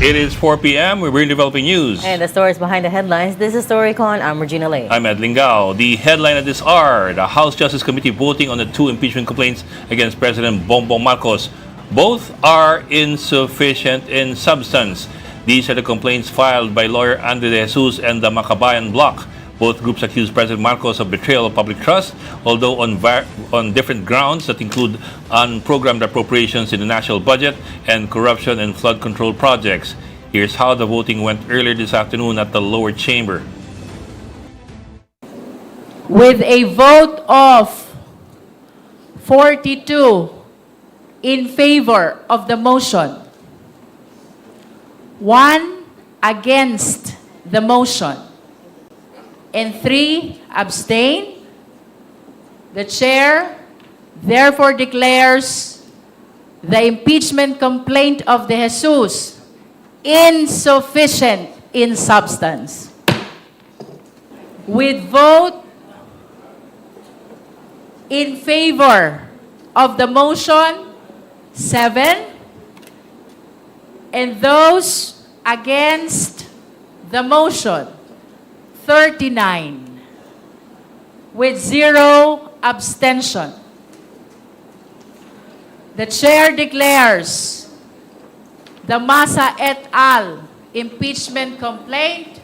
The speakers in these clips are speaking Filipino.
It is 4 p.m. We're bringing developing news. And the stories behind the headlines. This is Storycon. I'm Regina Lay. I'm Ed Lingao. The headline of this are the House Justice Committee voting on the 2 impeachment complaints against President Bongbong Marcos. Both are insufficient in substance. These are the complaints filed by lawyer Andre De Jesus and the Makabayan Bloc. Both groups accuse President Marcos of betrayal of public trust, although on different grounds that include unprogrammed appropriations in the national budget and corruption and flood control projects. Here's how the voting went earlier this afternoon at the lower chamber. With a vote of 42 in favor of the motion, 1 against the motion, and 3 abstain, the chair therefore declares the impeachment complaint of De Jesus insufficient in substance. With vote in favor of the motion, 7, and those against the motion, 39, with 0 abstention. The chair declares the Masa et al. Impeachment complaint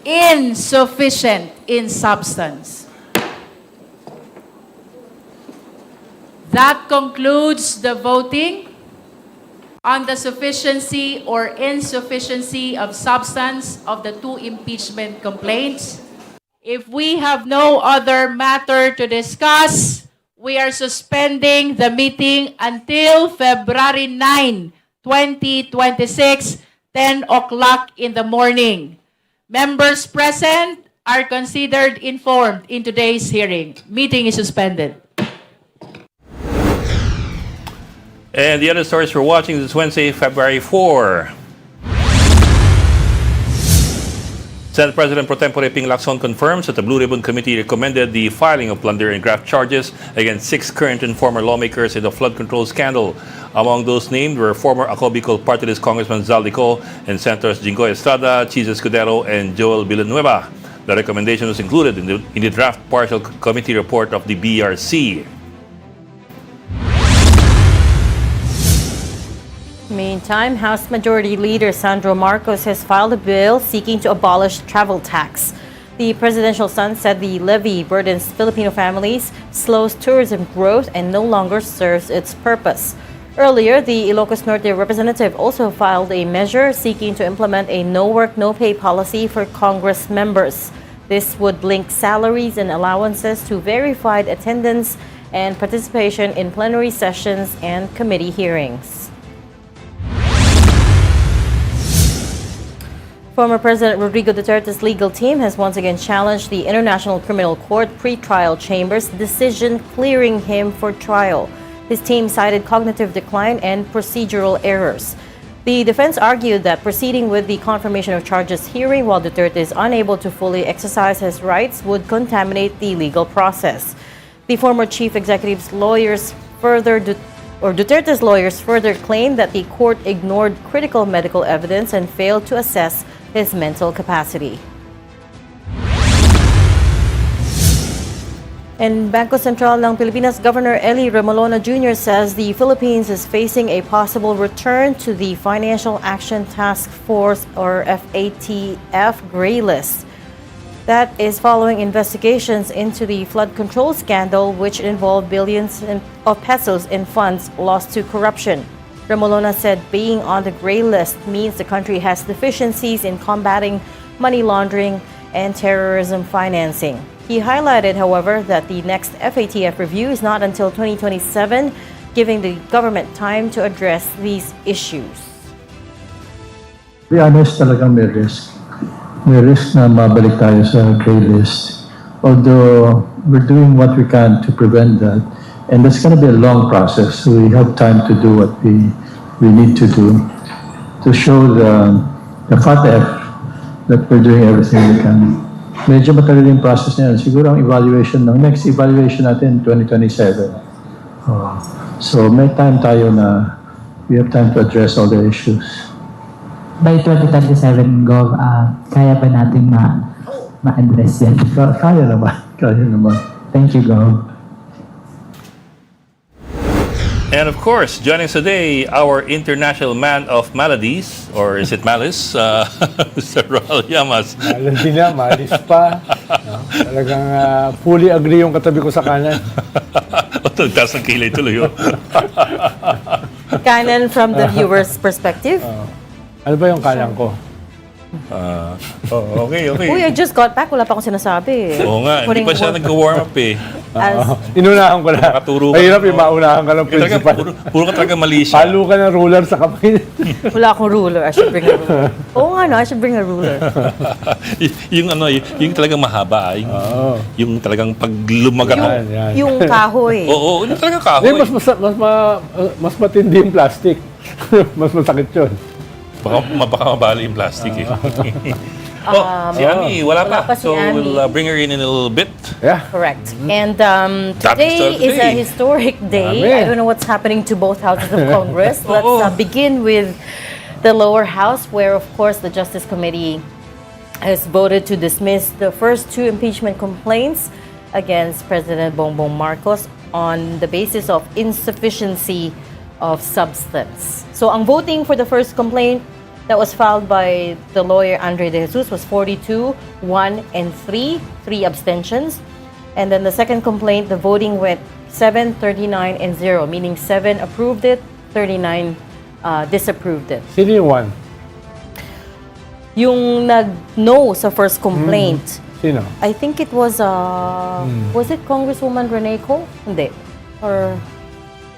insufficient in substance. That concludes the voting on the sufficiency or insufficiency of substance of the 2 impeachment complaints. If we have no other matter to discuss, we are suspending the meeting until February 9, 2026, 10 o'clock in the morning. Members present are considered informed in today's hearing. Meeting is suspended. And the other stories we're watching this Wednesday, February 4. Senate President Pro Tempore Ping Lacson confirms that the Blue Ribbon Committee recommended the filing of plunder and graft charges against 6 current and former lawmakers in the flood control scandal. Among those named were former Ako Bicol Party List Congressman Zaldico and Senators Jingoy Estrada, Chiz Escudero, and Joel Villanueva. The recommendation was included in the draft partial committee report of the BRC. Meantime, House Majority Leader Sandro Marcos has filed a bill seeking to abolish travel tax. The presidential son said the levy burdens Filipino families, slows tourism growth, and no longer serves its purpose. Earlier, the Ilocos Norte representative also filed a measure seeking to implement a no-work, no-pay policy for Congress members. This would link salaries and allowances to verified attendance and participation in plenary sessions and committee hearings. Former President Rodrigo Duterte's legal team has once again challenged the International Criminal Court pretrial chamber's decision clearing him for trial. His team cited cognitive decline and procedural errors. The defense argued that proceeding with the confirmation of charges hearing while Duterte is unable to fully exercise his rights would contaminate the legal process. The former chief executive's lawyers Duterte's lawyers further claimed that the court ignored critical medical evidence and failed to assess his mental capacity. And Bangko Sentral ng Pilipinas Governor Eli Remolona Jr. says the Philippines is facing a possible return to the Financial Action Task Force or FATF gray list. That is following investigations into the flood control scandal, which involved billions of pesos in funds lost to corruption. Remolona said being on the gray list means the country has deficiencies in combating money laundering and terrorism financing. He highlighted, however, that the next FATF review is not until 2027, giving the government time to address these issues. To be honest, talagang may risk. May risk na mabalik tayo sa gray list. Although we're doing what we can to prevent that. And that's going to be a long process. So we have time to do what we need to do to show the FATF that we're doing everything we can. Medyo matagal yung process na yan. Siguro ang evaluation ng next evaluation natin 2027. So may time tayo na we have time to address all the issues. by 2027, Gov, kaya ba natin ma-address yan? Kaya naman. Kaya naman. Thank you, Gov. And of course, joining us today, our international man of maladies, or is it malice? Mr. Raul Llamas. Hindi na, malis pa. No? Talagang fully agree yung katabi ko sa kanan. Taas ng kilay tuloy yun. Kanan from the viewer's perspective. Ano ba yung kanan ko? Okay. Uy, I just got back. Wala pa akong sinasabi. Oo nga, hindi pa siya nag-warm up eh. Inunahan ko na. Nakaturo ka. Mahirap yung maunahan ka ng principal. Puro ka talaga mali siya. Palo ka ng ruler sa kamay. Wala akong ruler. I should bring a ruler. Oo nga, no? I should bring a ruler. yung talagang mahaba. Yung talagang pag lumagat. Yung kahoy. Oo, yung talagang kahoy. Hindi, mas matindi yung plastic. Mas masakit yun. Baka mabali yung plastic eh. Si Ami, wala pa. si So Ami. we'll bring her in a little bit. Yeah. Correct. And today is a historic day. Amen. I don't know what's happening to both houses of Congress. Let's begin with the lower house, where, of course, the Justice Committee has voted to dismiss the first two impeachment complaints against President Bongbong Marcos on the basis of insufficiency of substance. So, ang voting for the first complaint that was filed by the lawyer Andre De Jesus was 42, 1, and 3 abstentions. And then the second complaint, the voting went 7, 39, and 0, meaning 7 approved it, 39 disapproved it. Sino yung one? Yung nag-no sa first complaint, Sino? I think it was it Congresswoman Rene Co? Hindi. Or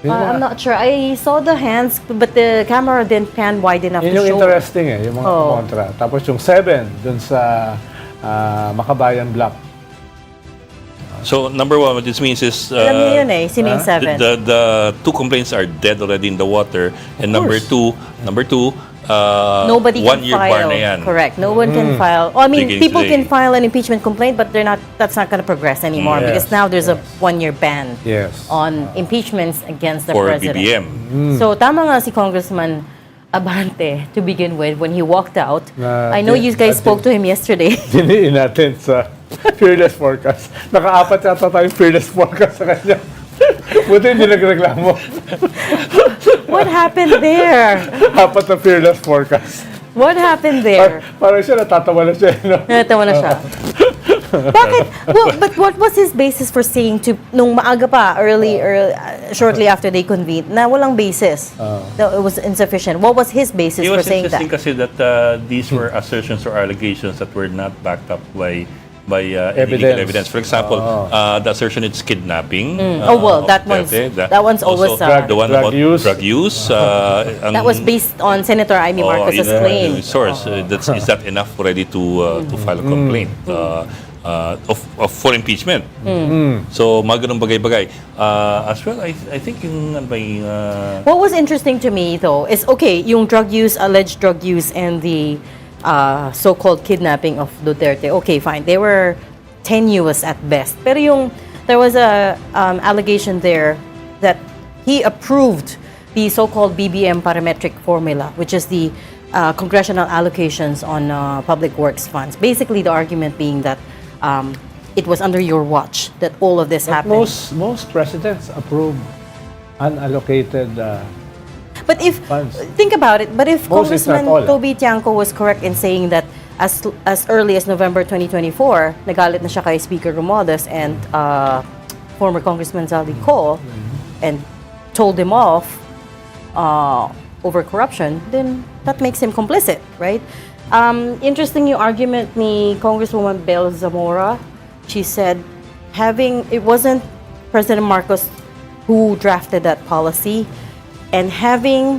I'm not sure. I saw the hands, but the camera didn't pan wide enough Yun to yung show. interesting yung mga kontra. Tapos yung 7 dun sa Makabayan Block. So number one, what this means is Alam niyo yun eh, sino yung 7? the two complaints are dead already in the water, and number two, Nobody can 1 year bar file. na yan. Correct. No one can file. I mean, Beginning people today. can file an impeachment complaint, but that's not going to progress anymore because now there's a 1-year ban Yes. on impeachments against the For president. BBM. So tama nga si Congressman Abante to begin with when he walked out. I know you guys spoke to him yesterday. Diniin natin sa Fearless Forecast. Naka-4 yata tayong Fearless Forecast sa kanya. Buti hindi nagreklamo. What happened there? 4 na Fearless Forecast. What happened there? Parang siya, natatawa na siya. No? Natawa na siya. Bakit? Well, but what was his basis for saying to, nung maaga pa, shortly after they convened, na walang basis? That it was insufficient. What was his basis It for was saying that? interesting kasi that these were assertions or allegations that were not backed up by legal evidence. For example, the assertion it's kidnapping. That one's always the one drug about use. drug use. that was based on Senator Amy Marcos's claim. Source. Is that enough already to file a complaint for impeachment? So mga ganung bagay-bagay. As well, I think yung What was interesting to me though is yung alleged drug use and the so-called kidnapping of Duterte. Okay, fine. They were tenuous at best. Pero there was a allegation there that he approved the so-called BBM parametric formula, which is the congressional allocations on public works funds. Basically, the argument being that it was under your watch that all of this happened. Most presidents approve unallocated But think about it, but if Congressman Toby Tiangco was correct in saying that as early as November 2024, nagalit na siya kay Speaker Romualdez and former Congressman Zaldi Co and told him off over corruption, then that makes him complicit, right? Interesting yung argument ni Congresswoman Bel Zamora. She said it wasn't President Marcos who drafted that policy. And having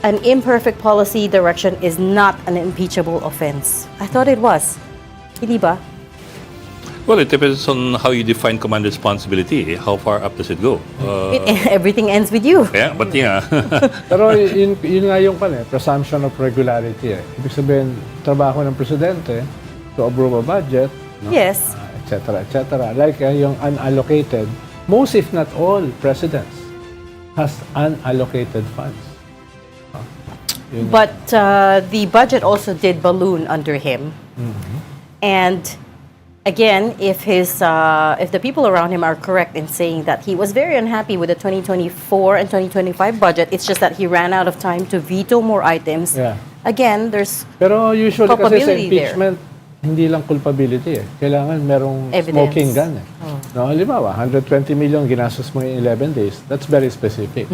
an imperfect policy direction is not an impeachable offense. I thought it was. Hindi ba? Well, it depends on how you define command responsibility. How far up does it go? Everything ends with you. Yeah, but yeah. Pero yun nga yung presumption of regularity. Ibig sabihin, trabaho ng presidente to approve a budget, no? Yes. Et cetera. Like yung unallocated, most if not all presidents has unallocated funds. But the budget also did balloon under him. And again, if the people around him are correct in saying that he was very unhappy with the 2024 and 2025 budget, it's just that he ran out of time to veto more items. Yeah. Again, there's Pero usually kasi sa culpability there. impeachment, hindi lang culpability eh. Kailangan merong Evidence. smoking gun eh. No, halimbawa, 120 million ginastos mo in 11 days. That's very specific.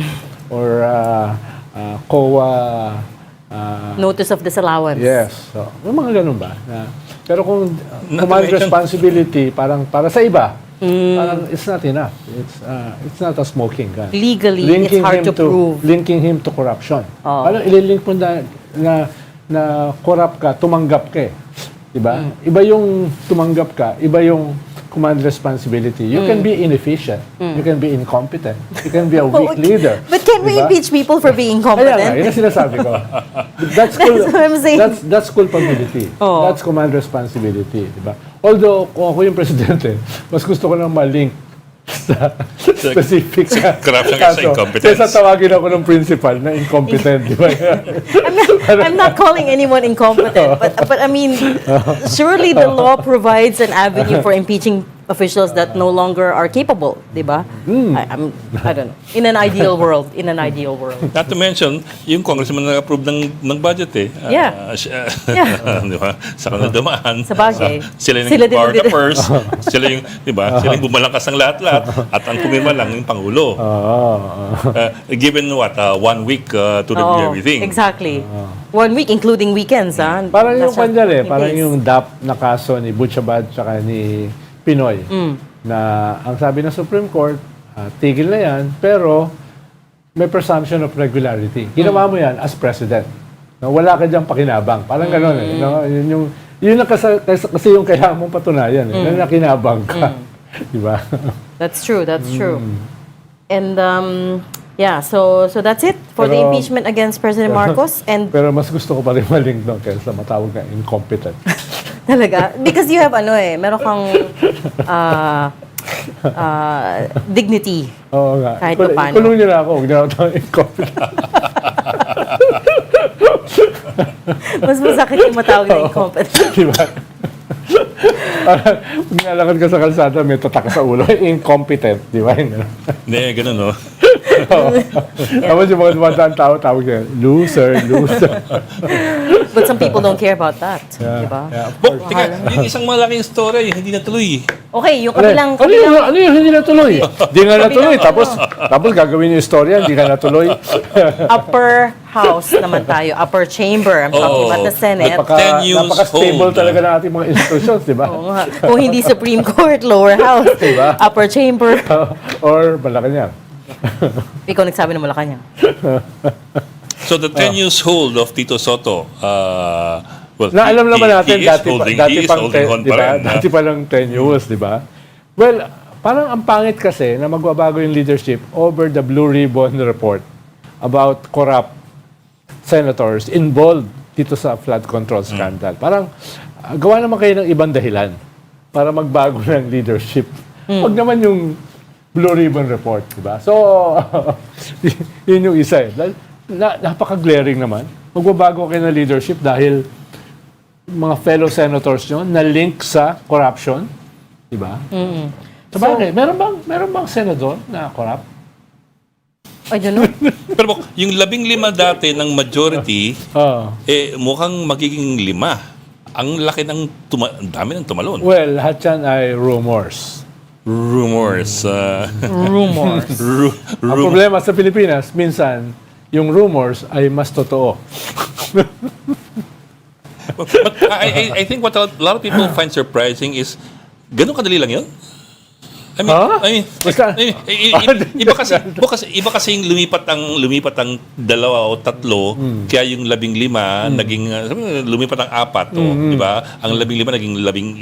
Or COA... notice of disallowance. yes. So, may mga ganun ba? Pero kung Not to command mention- responsibility, parang para sa iba, parang it's not enough. It's not a smoking gun. Legally, it's hard to prove. Linking him to corruption. Oh. Parang ililink mo na corrupt ka, tumanggap ka eh. Diba? Iba yung tumanggap ka, iba yung command responsibility. You can be inefficient. You can be incompetent. You can be a weak leader. But can we Diba? impeach people for being Kaya nga, incompetent? yun ang sinasabi ko. That's what I'm saying. That's culpability. Oh. That's command responsibility. Diba? Although, kung ako yung presidente, mas gusto ko nang ma-link sa specific corruption kasi kaso. incompetence. Kaysa tawagin ako ng principal na incompetent. Diba? I'm not calling anyone incompetent, but I mean, surely the law provides an avenue for impeaching officials that no longer are capable, di ba? I don't know. In an ideal world. Not to mention, yung congressman na approve ng budget eh. Yeah. Yeah. Di ba? Sa kanila dumaan. Sa bagay. Sila yung Sila din power din- the purse. Sila yung, di ba? Sila yung bumalangkas ng lahat-lahat. At ang pumirma lang yung Pangulo. Given what? 1 week to review everything. Exactly. 1 week, including weekends, ah. Parang yung Nasa kanya 14 parang days. yung DAP na kaso ni Butchabad tsaka ni Pinoy. Na ang sabi ng Supreme Court, tigil na yan, pero may presumption of regularity. Ginawa mo yan as president. No, wala ka diyang pakinabang. Parang gano'n eh. No? Yun ang kasi yung kailangan mong patunayan. Eh. Na nakinabang ka. Di ba? That's true. And yeah, so that's it for the Pero- impeachment against President Marcos. And Pero mas gusto ko pa rin malink doon kaysa matawag na incompetent. talaga, because you have meron kang dignity. Oo nga. Kahit pa paano. Ikulong niyo na ako. Huwag niyo na ako tawag incompetent. Mas masakit yung matawag na incompetent. Di ba? Pag nalakad ka sa kalsada, may tatak sa ulo. Incompetent. Di ba? Hindi, ganun no. Tapos yung mga dumadaan tao, tawag niya, loser. But some people don't care about that. Diba? Yeah. Teka, yung isang malaking story, hindi natuloy. Okay, yung kabilang... Ano yung hindi natuloy? Hindi nga natuloy. Tapos gagawin yung istorya, hindi nga natuloy. upper house naman tayo. Upper chamber. I'm talking about the Senate. 10 years Napaka-stable old. talaga ng ating mga institutions, di ba? Oo nga. Kung hindi Supreme Court, lower house. Diba? Upper chamber. Or Malacanang. Ikaw nagsabi ng Malacanang. So the 10 years hold of Tito Soto, well, Na alam naman natin, he is holding on pa rin. dati pa lang 10 years, di ba? Well, parang ang pangit kasi na magbabago yung leadership over the Blue Ribbon report about corrupt senators involved dito sa flood control scandal. Parang gawa naman kayo ng ibang dahilan para magbago ng leadership. Huwag naman yung Blue Ribbon report, di ba? So, yun yung isa eh. Napaka-glaring naman. Magbabago kayo ng leadership dahil mga fellow senators nyo na link sa corruption, di ba? So, meron bang senador na corrupt? I don't know. Pero yung 15 dati ng majority, mukhang magiging 5. Ang laki ng dami ng tumalon. Well, lahat yan ay rumors. Rumors. Ang problema sa Pilipinas, minsan, yung rumors ay mas totoo. But I think what a lot of people find surprising is, ganun kadali lang yun? I mean, Basta- iba kasi yung lumipat ang 2 o 3, kaya yung 15 naging lumipat ang 4, di ba? Ang 15 naging 11.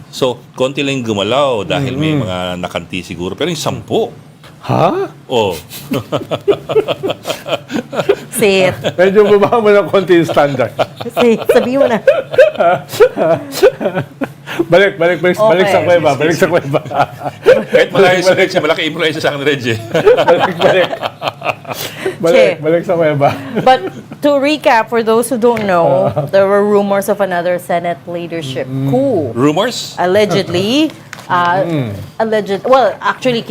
So, konti lang yung gumalaw dahil may mga nakanti siguro, pero yung 10. Ha? Oh. Say it. Medyo bumaba mo ng konti yung standard. Sabihin mo na. Balik sa kuweba. Kahit malayo sa Reggie, malaki influensya sa akin, Reggie. Balik. Balik sa kuweba. But to recap, for those who don't know, there were rumors of another Senate leadership coup. Rumors? Allegedly. Well, actually,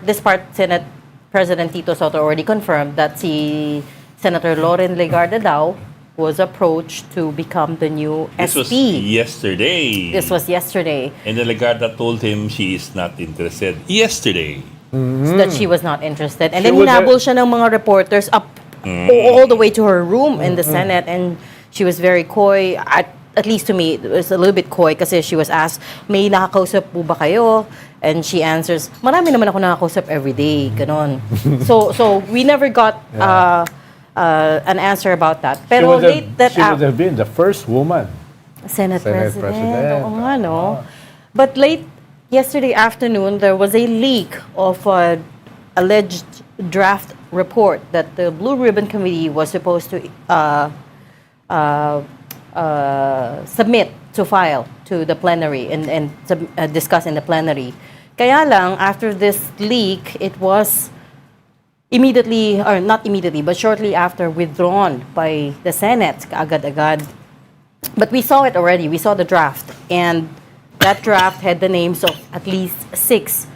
this part, Senate President Tito Soto already confirmed that si Senator Loren Legarda daw was approached to become the new This was SP. yesterday. This was yesterday. And then Legarda told him she is not interested. Yesterday. That she was not interested. And She then would hinabol siya ng mga reporters up all the way to her room in the Senate, and she was very coy. At least to me, it was a little bit coy kasi she was asked, may nakakausap po ba kayo? And she answers, marami naman ako nakakausap every day. Ganon. So we never got an answer about that. Pero late that she would have been the first woman. Senate President. President. Oo nga, no? But late yesterday afternoon, there was a leak of an alleged draft report that the Blue Ribbon Committee was supposed to submit to file to the plenary and discuss in the plenary. Kaya lang, after this leak, it was immediately, or not immediately, but shortly after, withdrawn by the Senate, agad-agad. But we saw it already. We saw the draft. And that draft had the names of at least 6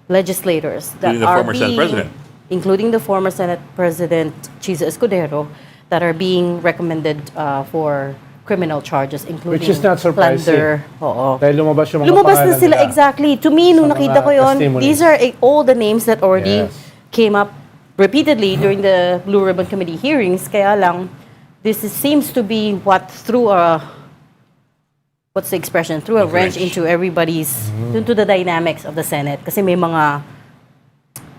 legislators that Including the are former Senate President. including the former Senate President Chisa Escudero, that are being recommended for criminal charges, including Which is not surprising. plunder. Oo. Dahil lumabas yung mga Lumabas na pangalan sila, nila. exactly. To me, nung Sa nakita mga ko yun, testimonies. these are all the names that already Yes. came up repeatedly during the Blue Ribbon Committee hearings. Kaya lang, seems to be what threw a, what's the expression? Threw a wrench into everybody's, into the dynamics of the Senate. Kasi may mga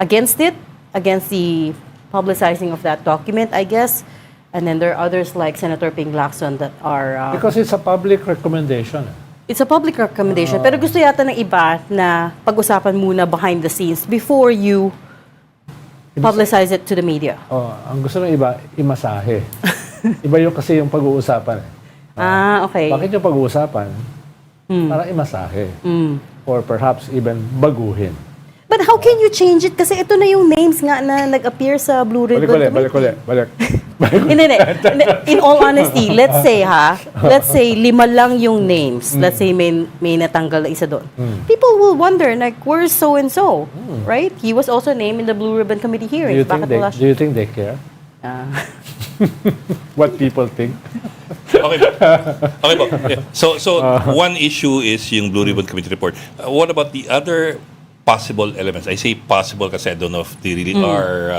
against it, against the publicizing of that document, I guess. And then there are others like Senator Ping Lacson that are... Because it's a public recommendation. It's a public recommendation. Pero gusto yata ng iba na pag-usapan muna behind the scenes before you publicize it to the media. Ang gusto ng iba, imasahe. Iba yung kasi yung pag-uusapan. Okay. Bakit yung pag-uusapan? Para imasahe. Or perhaps even baguhin. But how can you change it? Kasi ito na yung names nga na nag-appear sa Blue Ribbon Committee. Balik. Hindi. In all honesty, let's say 5 lang yung names. Let's say may natanggal na isa doon. People will wonder, like, where's so-and-so? Right? He was also named in the Blue Ribbon Committee hearings. Do you think they care? What people think? Okay po. Yeah. So one issue is yung Blue Ribbon Committee report. What about the other possible elements? I say possible kasi I don't know if they really are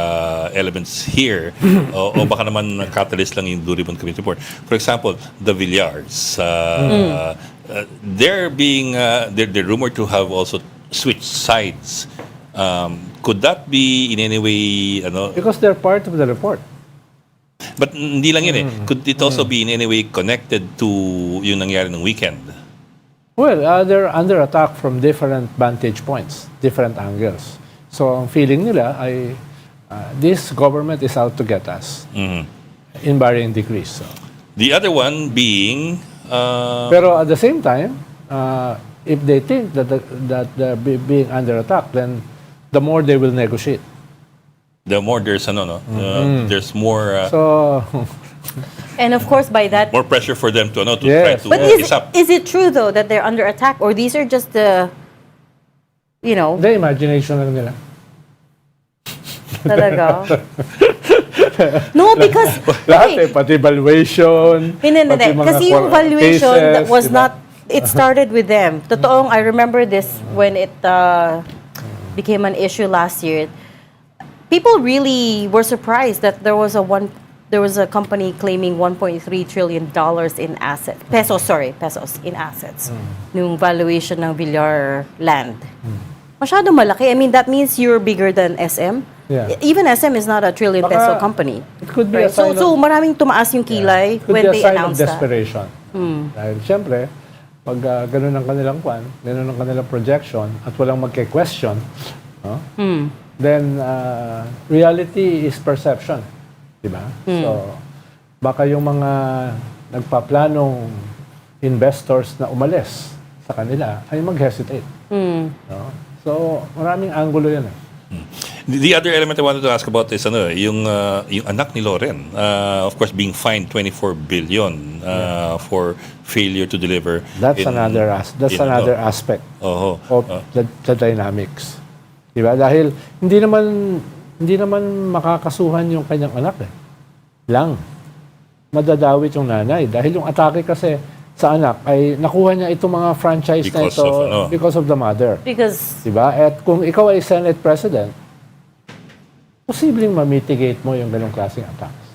elements here o baka naman catalyst lang yung Blue Ribbon Committee report. For example, the Villards. They're rumored to have also switched sides. Could that be in any way Because they're part of the report. But hindi lang yun eh. Could it also be in any way connected to yung nangyari ng weekend? Well, they're under attack from different vantage points, different angles. So, ang feeling nila ay this government is out to get us in varying degrees. So. The other one being... Pero at the same time, if they think that they're being under attack, then the more they will negotiate. The more there's there's more So, And of course, by that... more pressure for them to Yes. try to But ease up. is it true, though, that they're under attack? Or these are just the, the imagination lang nila. talaga? No, because... Lahat pati valuation. Hindi. pati mga Kasi yung valuation cases, that was diba? not... It started with them. Totoong, I remember this when it became an issue last year. People really were surprised that there was a company claiming $1.3 trillion in assets. Pesos in assets. Nung valuation ng Villar land. Masyado malaki. I mean, that means you're bigger than SM. Yeah. Even SM is not a trillion peso company. It could be a Right? So sign of, maraming tumaas yung kilay could when be a they sign of announced that. desperation. Dahil siyempre, pag ganun ang kanilang ganun ang kanilang projection, at walang magke-question, then reality is perception. Diba? So, baka yung mga nagpaplanong investors na umalis sa kanila ay mag-hesitate. No? So, maraming angulo yan. The other element I wanted to ask about is yung anak ni Loren, of course being fined 24 billion for failure to deliver. That's another aspect Oh, of the dynamics. Diba? Dahil hindi naman makakasuhan yung kanyang anak madadawit yung nanay. Dahil yung atake kasi sa anak ay nakuha niya itong mga franchise na ito because of the mother. Because Diba? At kung ikaw ay Senate President, posibleng ma-mitigate mo yung ganong klaseng attacks.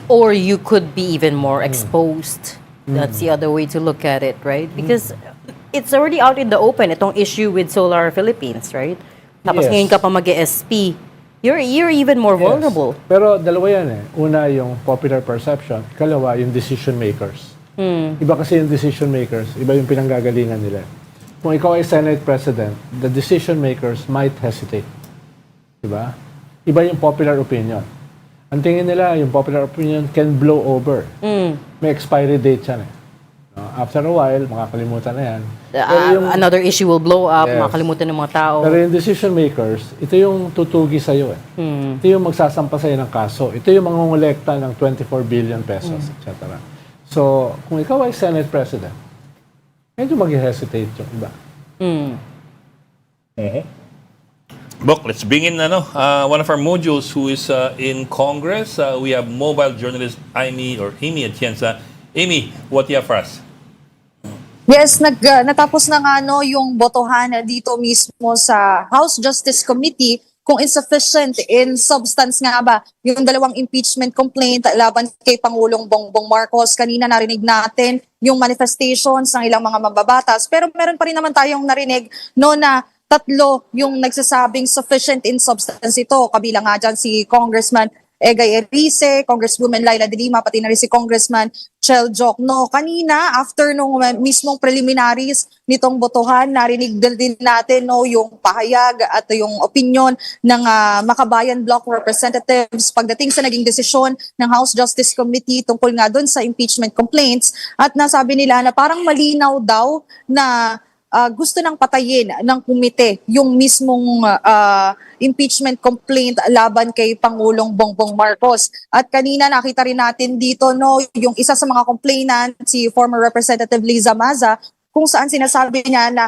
or you could be even more exposed. That's the other way to look at it, right? Because it's already out in the open, itong issue with Solar Philippines, right? Tapos Yes. ngayon ka pa mag-SP, you're even more vulnerable. Pero dalawa yan Una, yung popular perception. Ikalawa, yung decision makers. Iba kasi yung decision makers. Iba yung pinanggagalingan nila. Kung ikaw ay Senate President, the decision makers might hesitate. Diba? Iba yung popular opinion. Ang tingin nila, yung popular opinion can blow over. May expiry date yan After a while, makakalimutan na yan. Pero Another issue will blow up, Yes. makakalimutan ng mga tao. Pero yung decision makers, ito yung tutugi sa'yo Ito yung magsasampa sa'yo ng kaso. Ito yung mangungulekta ng 24 billion pesos, etc. So, kung ikaw ay Senate President, medyo mag-hesitate yung iba. Bok, let's bring in one of our modules who is in Congress. We have mobile journalist Amy Atienza. Amy, what do you have for us? Yes, natapos na nga yung botohan dito mismo sa House Justice Committee kung insufficient in substance nga ba yung dalawang impeachment complaint laban kay Pangulong Bongbong Marcos. Kanina narinig natin yung manifestations ng ilang mga mababatas, pero meron pa rin naman tayong narinig na tatlo yung nagsasabing sufficient in substance ito. Kabilang nga dyan si Congressman Egay Erice, Congresswoman Laila de Lima, pati na rin si Congressman Chel Jokno. Kanina, after nung mismong preliminaries nitong botohan, narinig din natin yung pahayag at yung opinion ng Makabayan Bloc Representatives pagdating sa naging desisyon ng House Justice Committee tungkol nga doon sa impeachment complaints. At nasabi nila na parang malinaw daw na gusto nang patayin ng komite yung mismong impeachment complaint laban kay Pangulong Bongbong Marcos. At kanina nakita rin natin dito yung isa sa mga complainant, si former Representative Liza Maza, kung saan sinasabi niya na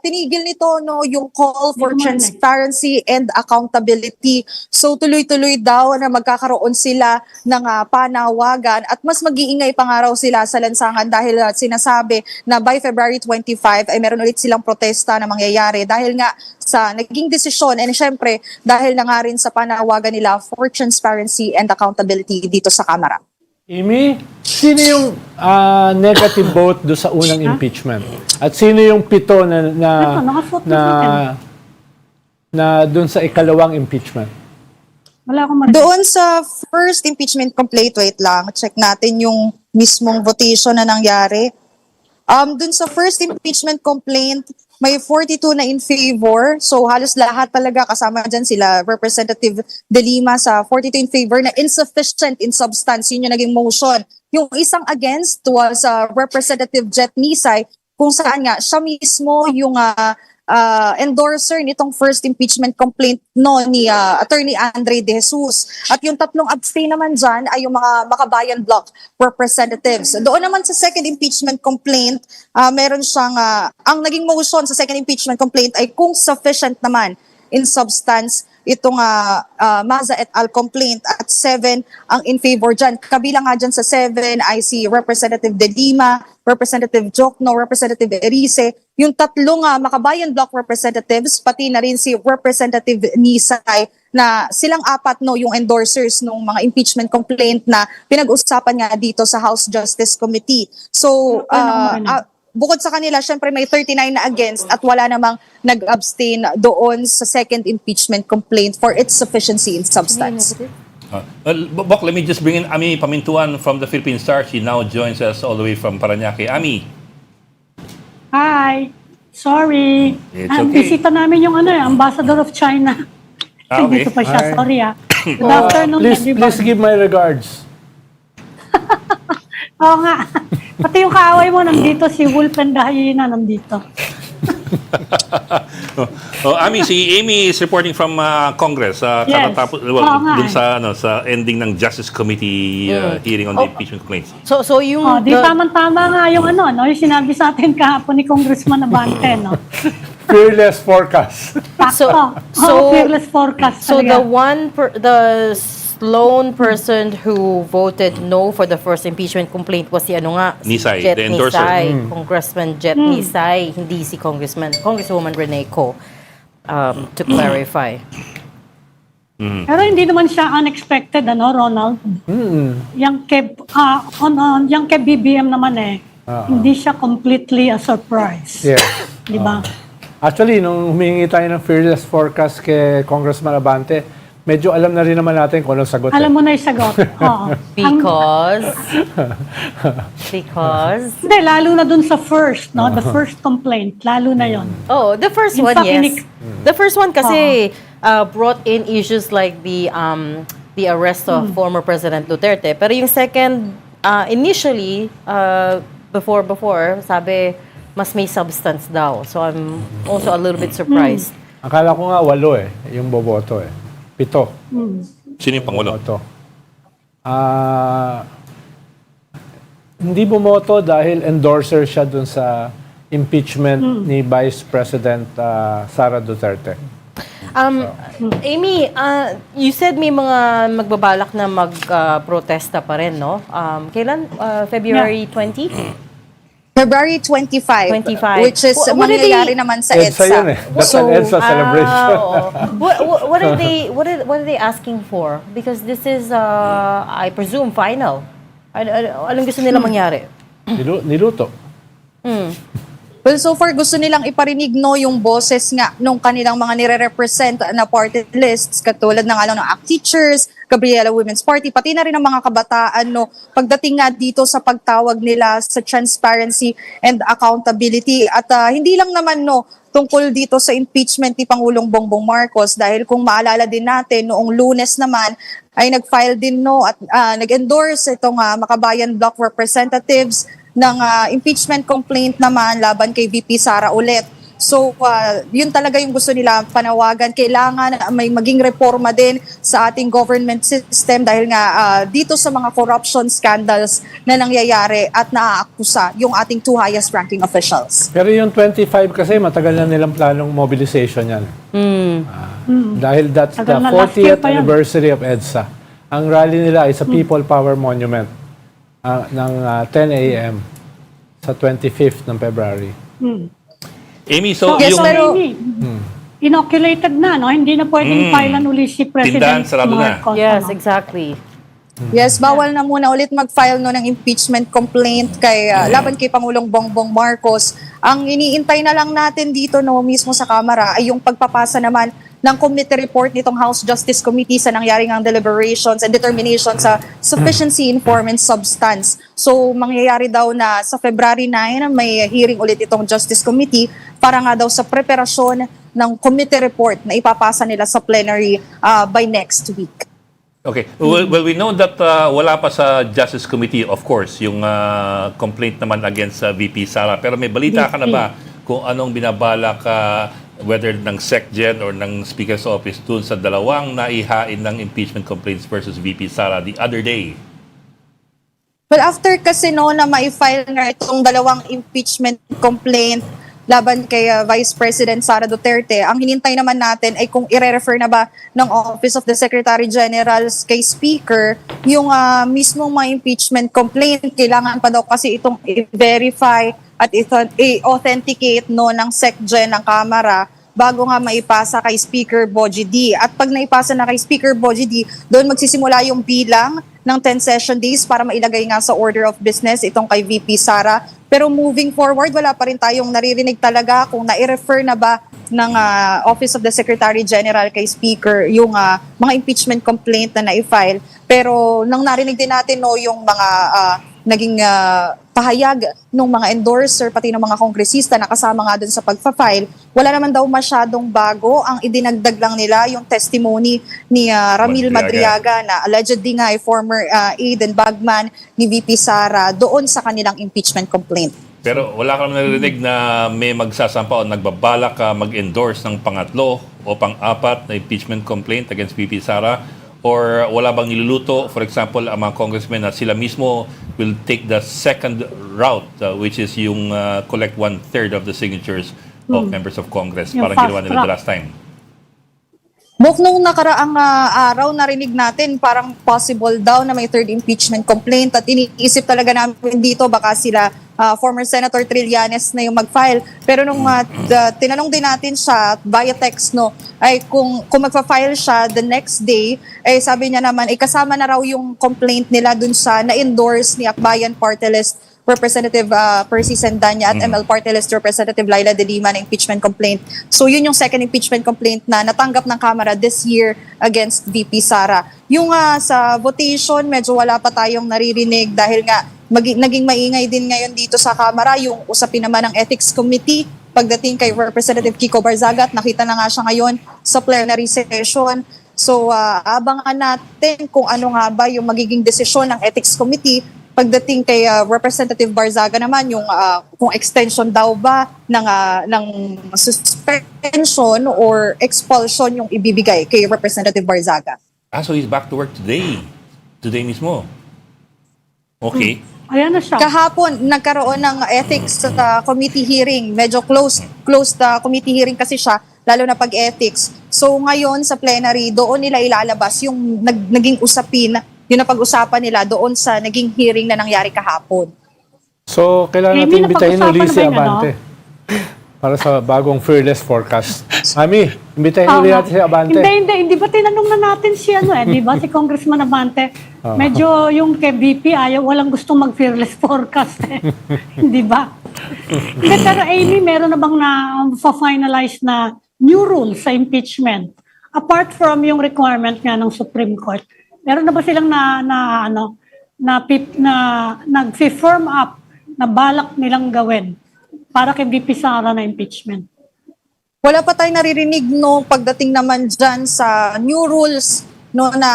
tinigil nito yung call for transparency and accountability. So tuloy-tuloy daw na magkakaroon sila ng panawagan at mas mag-iingay pa nga raw sila sa lansangan dahil sinasabi na by February 25 ay meron ulit silang protesta na mangyayari dahil nga sa naging desisyon and syempre dahil na nga rin sa panawagan nila for transparency and accountability dito sa Kamara. Amy, sino yung negative vote do sa unang impeachment? At sino yung 7 na doon sa ikalawang impeachment? Wala akong Doon sa first impeachment complaint, wait lang, check natin yung mismong votation na nangyari. Doon sa first impeachment complaint, may 42 na in favor. So halos lahat talaga kasama dyan sila Representative De Lima sa 42 in favor na insufficient in substance. Yun yung naging motion. Yung isang against was Representative Jet Nisay kung saan nga siya mismo yung endorser nitong first impeachment complaint ni Attorney Andre De Jesus. At yung tatlong abstain naman dyan ay yung mga Makabayan Bloc Representatives. Doon naman sa second impeachment complaint, meron siyang, ang naging motion sa second impeachment complaint ay kung sufficient naman in substance itong Maza et al. Complaint at 7 ang in favor dyan. Kabilang nga dyan sa 7 ay si Representative De Lima, Representative Jokno, Representative Erice, yung tatlong Makabayan Bloc Representatives, pati na rin si Representative Nisay na silang apat yung endorsers ng mga impeachment complaint na pinag-usapan nga dito sa House Justice Committee. So, bukod sa kanila, syempre may 39 na against at wala namang nag-abstain doon sa second impeachment complaint for its sufficiency in substance. Bok, let me just bring in Ami Pamintuan from the Philippine Star. She now joins us all the way from Parañaque. Ami. Hi. Sorry. It's okay. Bisita namin yung Ambassador of China. Okay. Dito pa siya. Hi. Sorry Good afternoon, everybody. Please give my regards. Oo nga. Pati yung kaaway mo nandito, si Wolf and the Hyena nandito. Ami, si Amy is reporting from Congress. Yes. Katatapos, Oo nga dun sa ending ng Justice Committee hearing on the impeachment complaints. So yung Oh, di tama-tama nga yung no, yung sinabi sa atin kahapon ni Congressman Abante, no? Fearless forecast. So, fearless forecast So talaga. the lone person who voted no for the first impeachment complaint was si Nisay, Jet the endorser. Nisay, Congressman Jet Nisay, hindi si Congresswoman Rene Co. To clarify. Pero hindi naman siya unexpected, Ronald? Yung kay BBM naman hindi siya completely a surprise. Yes. Di ba? Actually, nung humingi tayo ng fearless forecast kay Congressman Abante, medyo alam na rin naman natin kung anong sagot. Alam mo na yung sagot. Oo. Because Hindi, lalo na dun sa first, no? The first complaint, lalo na yon. the first In one, fact, yes. The first one kasi brought in issues like the arrest of former President Duterte. Pero yung second, initially, before, sabi, mas may substance daw. So I'm also a little bit surprised. Akala ko nga 8 yung boboto 7. Sino yung Pangulo? Boboto. Hindi bumoto dahil endorser siya dun sa impeachment ni Vice President Sara Duterte. Amy, you said may mga magbabalak na mag-protesta pa rin, no? Kailan? February 20? February 25, 25. which is What did mangyayari naman sa EDSA EDSA. yun That's an EDSA celebration. What are they asking for? Because this is, I presume, final. Anong gusto nila mangyari? Niluto. Well, so far gusto nilang iparinig yung boses nga nung kanilang mga nire-represent na party lists katulad ng ng ACT Teachers, Gabriela Women's Party, pati na rin ang mga kabataan pagdating nga dito sa pagtawag nila sa transparency and accountability at hindi lang naman tungkol dito sa impeachment ni Pangulong Bongbong Marcos dahil kung maalala din natin noong Lunes naman ay nag-file din at nag-endorse itong Makabayan Bloc Representatives ng impeachment complaint naman laban kay VP Sara ulit. So, yun talaga yung gusto nila panawagan. Kailangan may maging reforma din sa ating government system dahil nga dito sa mga corruption scandals na nangyayari at naaakusa yung ating 2 highest ranking officials. Pero yung 25 kasi matagal na nilang planong mobilization yan. Dahil that's the Tagal na, last year 40th pa yan. anniversary of EDSA. Ang rally nila ay sa People Power Monument ng 10 a.m. sa 25th ng February. Amy, so Yes, yung pero- Inoculated na, no? Hindi na pwedeng filean uli si President Tindahan, sarado na. Marcos. Yes, ano? exactly. Yes, bawal na muna ulit mag-file ng impeachment complaint laban kay Pangulong Bongbong Marcos. Ang iniintay na lang natin dito mismo sa Kamara ay yung pagpapasa naman ng committee report nitong House Justice Committee sa nangyaring ang deliberations and determination sa sufficiency in form and substance. So, mangyayari daw na sa February 9, may hearing ulit itong Justice Committee para nga daw sa preparasyon ng committee report na ipapasa nila sa plenary by next week. Okay. Well, we know that wala pa sa Justice Committee, of course, yung complaint naman against VP Sara. Pero may balita ka na ba kung anong binabalak whether ng SecGen or ng Speaker's Office dun sa dalawang naihain ng impeachment complaints versus VP Sara the other day? Well, after kasi na ma-file nga itong dalawang impeachment complaint laban kay Vice President Sara Duterte, ang hinintay naman natin ay kung i-refer na ba ng Office of the Secretary General kay Speaker yung mismong mga impeachment complaint. Kailangan pa daw kasi itong i-verify at i-authenticate ng SecGen ng Kamara bago nga maipasa kay Speaker Bogie D. At pag naipasa na kay Speaker Bogie D, doon magsisimula yung bilang ng 10 session days para mailagay nga sa order of business itong kay VP Sara. Pero moving forward, wala pa rin tayong naririnig talaga kung nai-refer na ba ng Office of the Secretary General kay Speaker yung mga impeachment complaint na na-file. Pero nang narinig din natin yung mga naging pahayag ng mga endorser pati ng mga kongresista na kasama nga dun sa pagpa-file, wala naman daw masyadong bago. Ang idinagdag lang nila yung testimony ni Ramil Madriaga na allegedly nga ay former aide and bagman ni VP Sara doon sa kanilang impeachment complaint. Pero wala ka naman narinig na may magsasampa o nagbabalak mag-endorse ng pangatlo o pang-apat na impeachment complaint against VP Sara? Or wala bang niluluto, for example, ang mga congressmen na sila mismo will take the second route, which is yung collect 1/3 of the signatures of members of Congress, Yung parang fast ginawa nila track. the last time? Bok, nung nakaraang araw, narinig natin parang possible daw na may third impeachment complaint at iniisip talaga namin dito baka sila former Senator Trillanes na yung mag-file. Pero nung tinanong din natin siya via text, no, ay kung magpa-file siya the next day, ay sabi niya naman, ay kasama na raw yung complaint nila dun sa na-endorse ni Akbayan Party List Representative Percy Sendanya at ML Party List Representative Laila De Lima na impeachment complaint. So yun yung second impeachment complaint na natanggap ng Kamara this year against VP Sara. Yung sa votation, medyo wala pa tayong naririnig dahil nga naging maingay din ngayon dito sa Kamara yung usapin naman ng Ethics Committee pagdating kay Representative Kiko Barzaga at nakita na nga siya ngayon sa plenary session. So abangan natin kung ano nga ba yung magiging desisyon ng Ethics Committee pagdating kay Representative Barzaga naman yung kung extension daw ba ng suspension or expulsion yung ibibigay kay Representative Barzaga. So he's back to work today. Today mismo. Okay. Ayan na siya. Kahapon, nagkaroon ng ethics committee hearing. Medyo closed committee hearing kasi siya, lalo na pag-ethics. So ngayon sa plenary, doon nila ilalabas yung naging usapin, yung napag-usapan nila doon sa naging hearing na nangyari kahapon. So, kailangan Amy, natin imbitahin napag-usapan ulit si na ba yun, Abante. Para sa bagong fearless forecast. Ami, imbitahin ulit natin si Abante. Hindi ba tinanong na natin si di ba si Congressman Abante? Medyo yung kay VP walang gustong mag-fearless forecast Hindi ba? Pero Amy, meron na bang finalize na new rules sa impeachment? Apart from yung requirement nga ng Supreme Court, meron na ba silang nag-firm up na balak nilang gawin para kay VP Sara na impeachment? Wala pa tayong naririnig no pagdating naman dyan sa new rules no na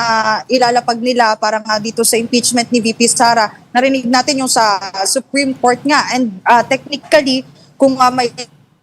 ilalapag nila para nga dito sa impeachment ni VP Sara. Narinig natin yung sa Supreme Court nga and technically kung may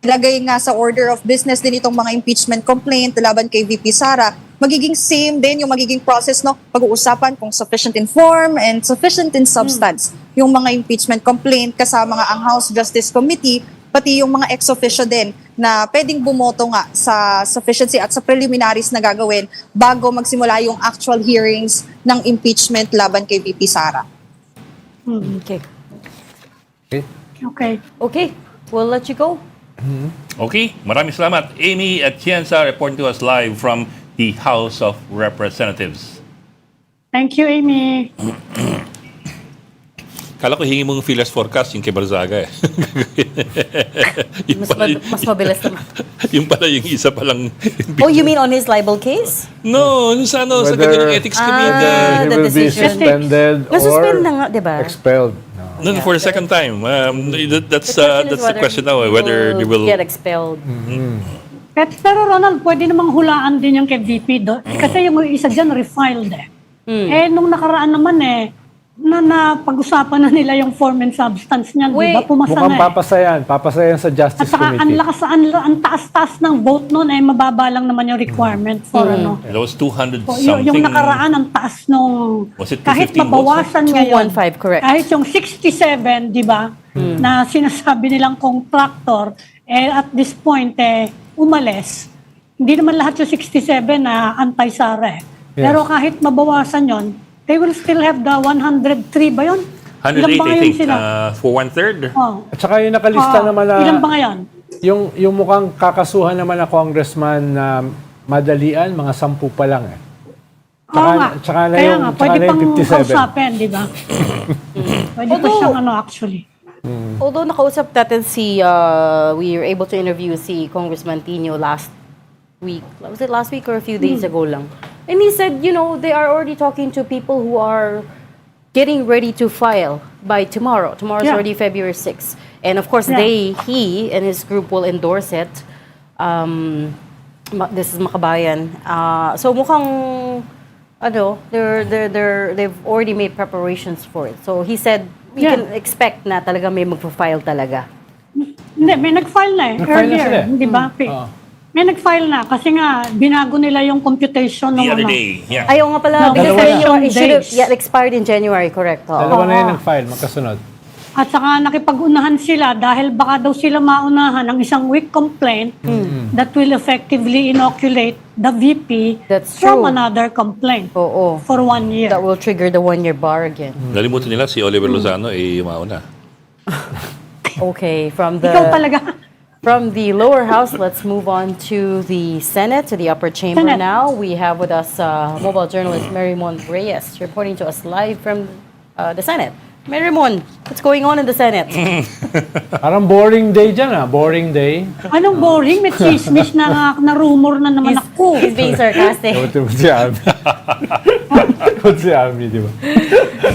ilagay nga sa order of business din itong mga impeachment complaint laban kay VP Sara, magiging same din yung magiging process no pag-uusapan kung sufficient in form and sufficient in substance yung mga impeachment complaint kasama nga ang House Justice Committee pati yung mga ex officio din na pwedeng bumoto nga sa sufficiency at sa preliminaries na gagawin bago magsimula yung actual hearings ng impeachment laban kay VP Sara. Okay, we'll let you go. Okay, maraming salamat. Amy Atienza reporting to us live from the House of Representatives. Thank you, Amy. Kala ko hingi mong fearless forecast yung kay Barzaga Mas mabilis naman. yung pala yung isa palang... Oh, you mean on his libel case? No, sa ganung ethics committee. He the will be decision. suspended Nasuspend or na nga, di ba? expelled. No, for the second time. That's is the question now, whether they will... get expelled. Pero Ronald, pwede namang hulaan din yung kay VP kasi yung isa dyan refiled nung nakaraan naman na pag-usapan na nila yung form and substance niyan, di ba? Pumasa Mukhang na papasayan sa Justice At saka Committee. ang taas-taas ng vote noon mababa lang naman yung requirement for That was 200 So, something. yung nakaraan ang taas nung Was it kahit 215 mabawasan ngayon 215, correct. kahit yung 67 di ba na sinasabi nilang contractor at this point umalis, hindi naman lahat yung 67 na anti-Sara pero kahit mabawasan yon, they will still have the 103 ba yun? 108, Ilan ba I ngayon think, sila? for 1/3. At saka yung nakalista naman na... Ilan ba ngayon? Yung mukhang kakasuhan naman na congressman na madalian, mga 10 pa lang Tsaka na Kaya yung, nga, tsaka pwede na yung pang 57. kausapin, di ba? Pwede pa siyang actually. Although nakausap natin we were able to interview si Congressman Tino last week. Was it last week or a few days ago lang? And he said, they are already talking to people who are getting ready to file by tomorrow. Tomorrow's already February 6th. And of course, he and his group will endorse it. This is Makabayan. So mukhang, they've already made preparations for it. So he said, we can expect na talaga may magpo-file talaga. Hindi, may nag-file na eh. Nag-file na sila Earlier, di ba? May nag-file na kasi nga binago nila yung computation ng The other ano. day. Yeah. Ayaw nga pala, No, because dalawa it should have days. expired in January, correct? Oo. Dalawa na yung nag-file, magkasunod. At saka nakipag-unahan sila dahil baka daw sila maunahan ng isang weak complaint that will effectively inoculate the VP That's from true. another complaint Oo. for 1 year. That will trigger the 1-year bar again. Nalimutan nila si Oliver Lozano mauna. Okay, Ikaw talaga. from the lower house, let's move on to the Senate, to the upper chamber Senate. now. We have with us mobile journalist Marymon Reyes reporting to us live from the Senate. Marymon, what's going on in the Senate? Parang boring day dyan boring day. Anong boring? May chismis na rumor na naman ako. He's being sarcastic. Si Army. Si Army, di ba?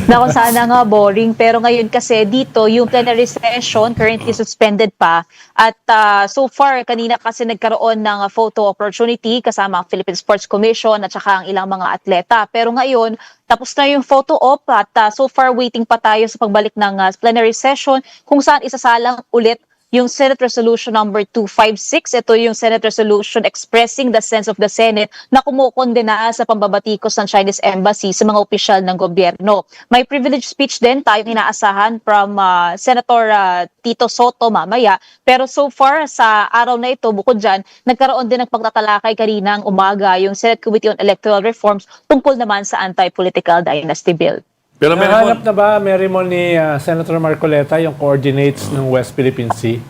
Naku, sana nga boring. Pero ngayon kasi dito, yung plenary session currently suspended pa. At so far, kanina kasi nagkaroon ng photo opportunity kasama ang Philippine Sports Commission at saka ang ilang mga atleta. Pero ngayon, tapos na yung photo op at so far waiting pa tayo sa pagbalik ng plenary session kung saan isasalang ulit yung Senate Resolution number 256. Ito yung Senate Resolution expressing the sense of the Senate na kumukondena sa pambabatikos ng Chinese Embassy sa mga opisyal ng gobyerno. May privilege speech din tayong inaasahan from Senator Tito Soto mamaya. Pero so far sa araw na ito, bukod dyan, nagkaroon din ng pagtatalakay kaninang umaga yung Senate Committee on Electoral Reforms tungkol naman sa anti-political dynasty bill. Pero Nahanap na ba, Marymon, ni Senator Marcoleta yung coordinates ng West Philippine Sea?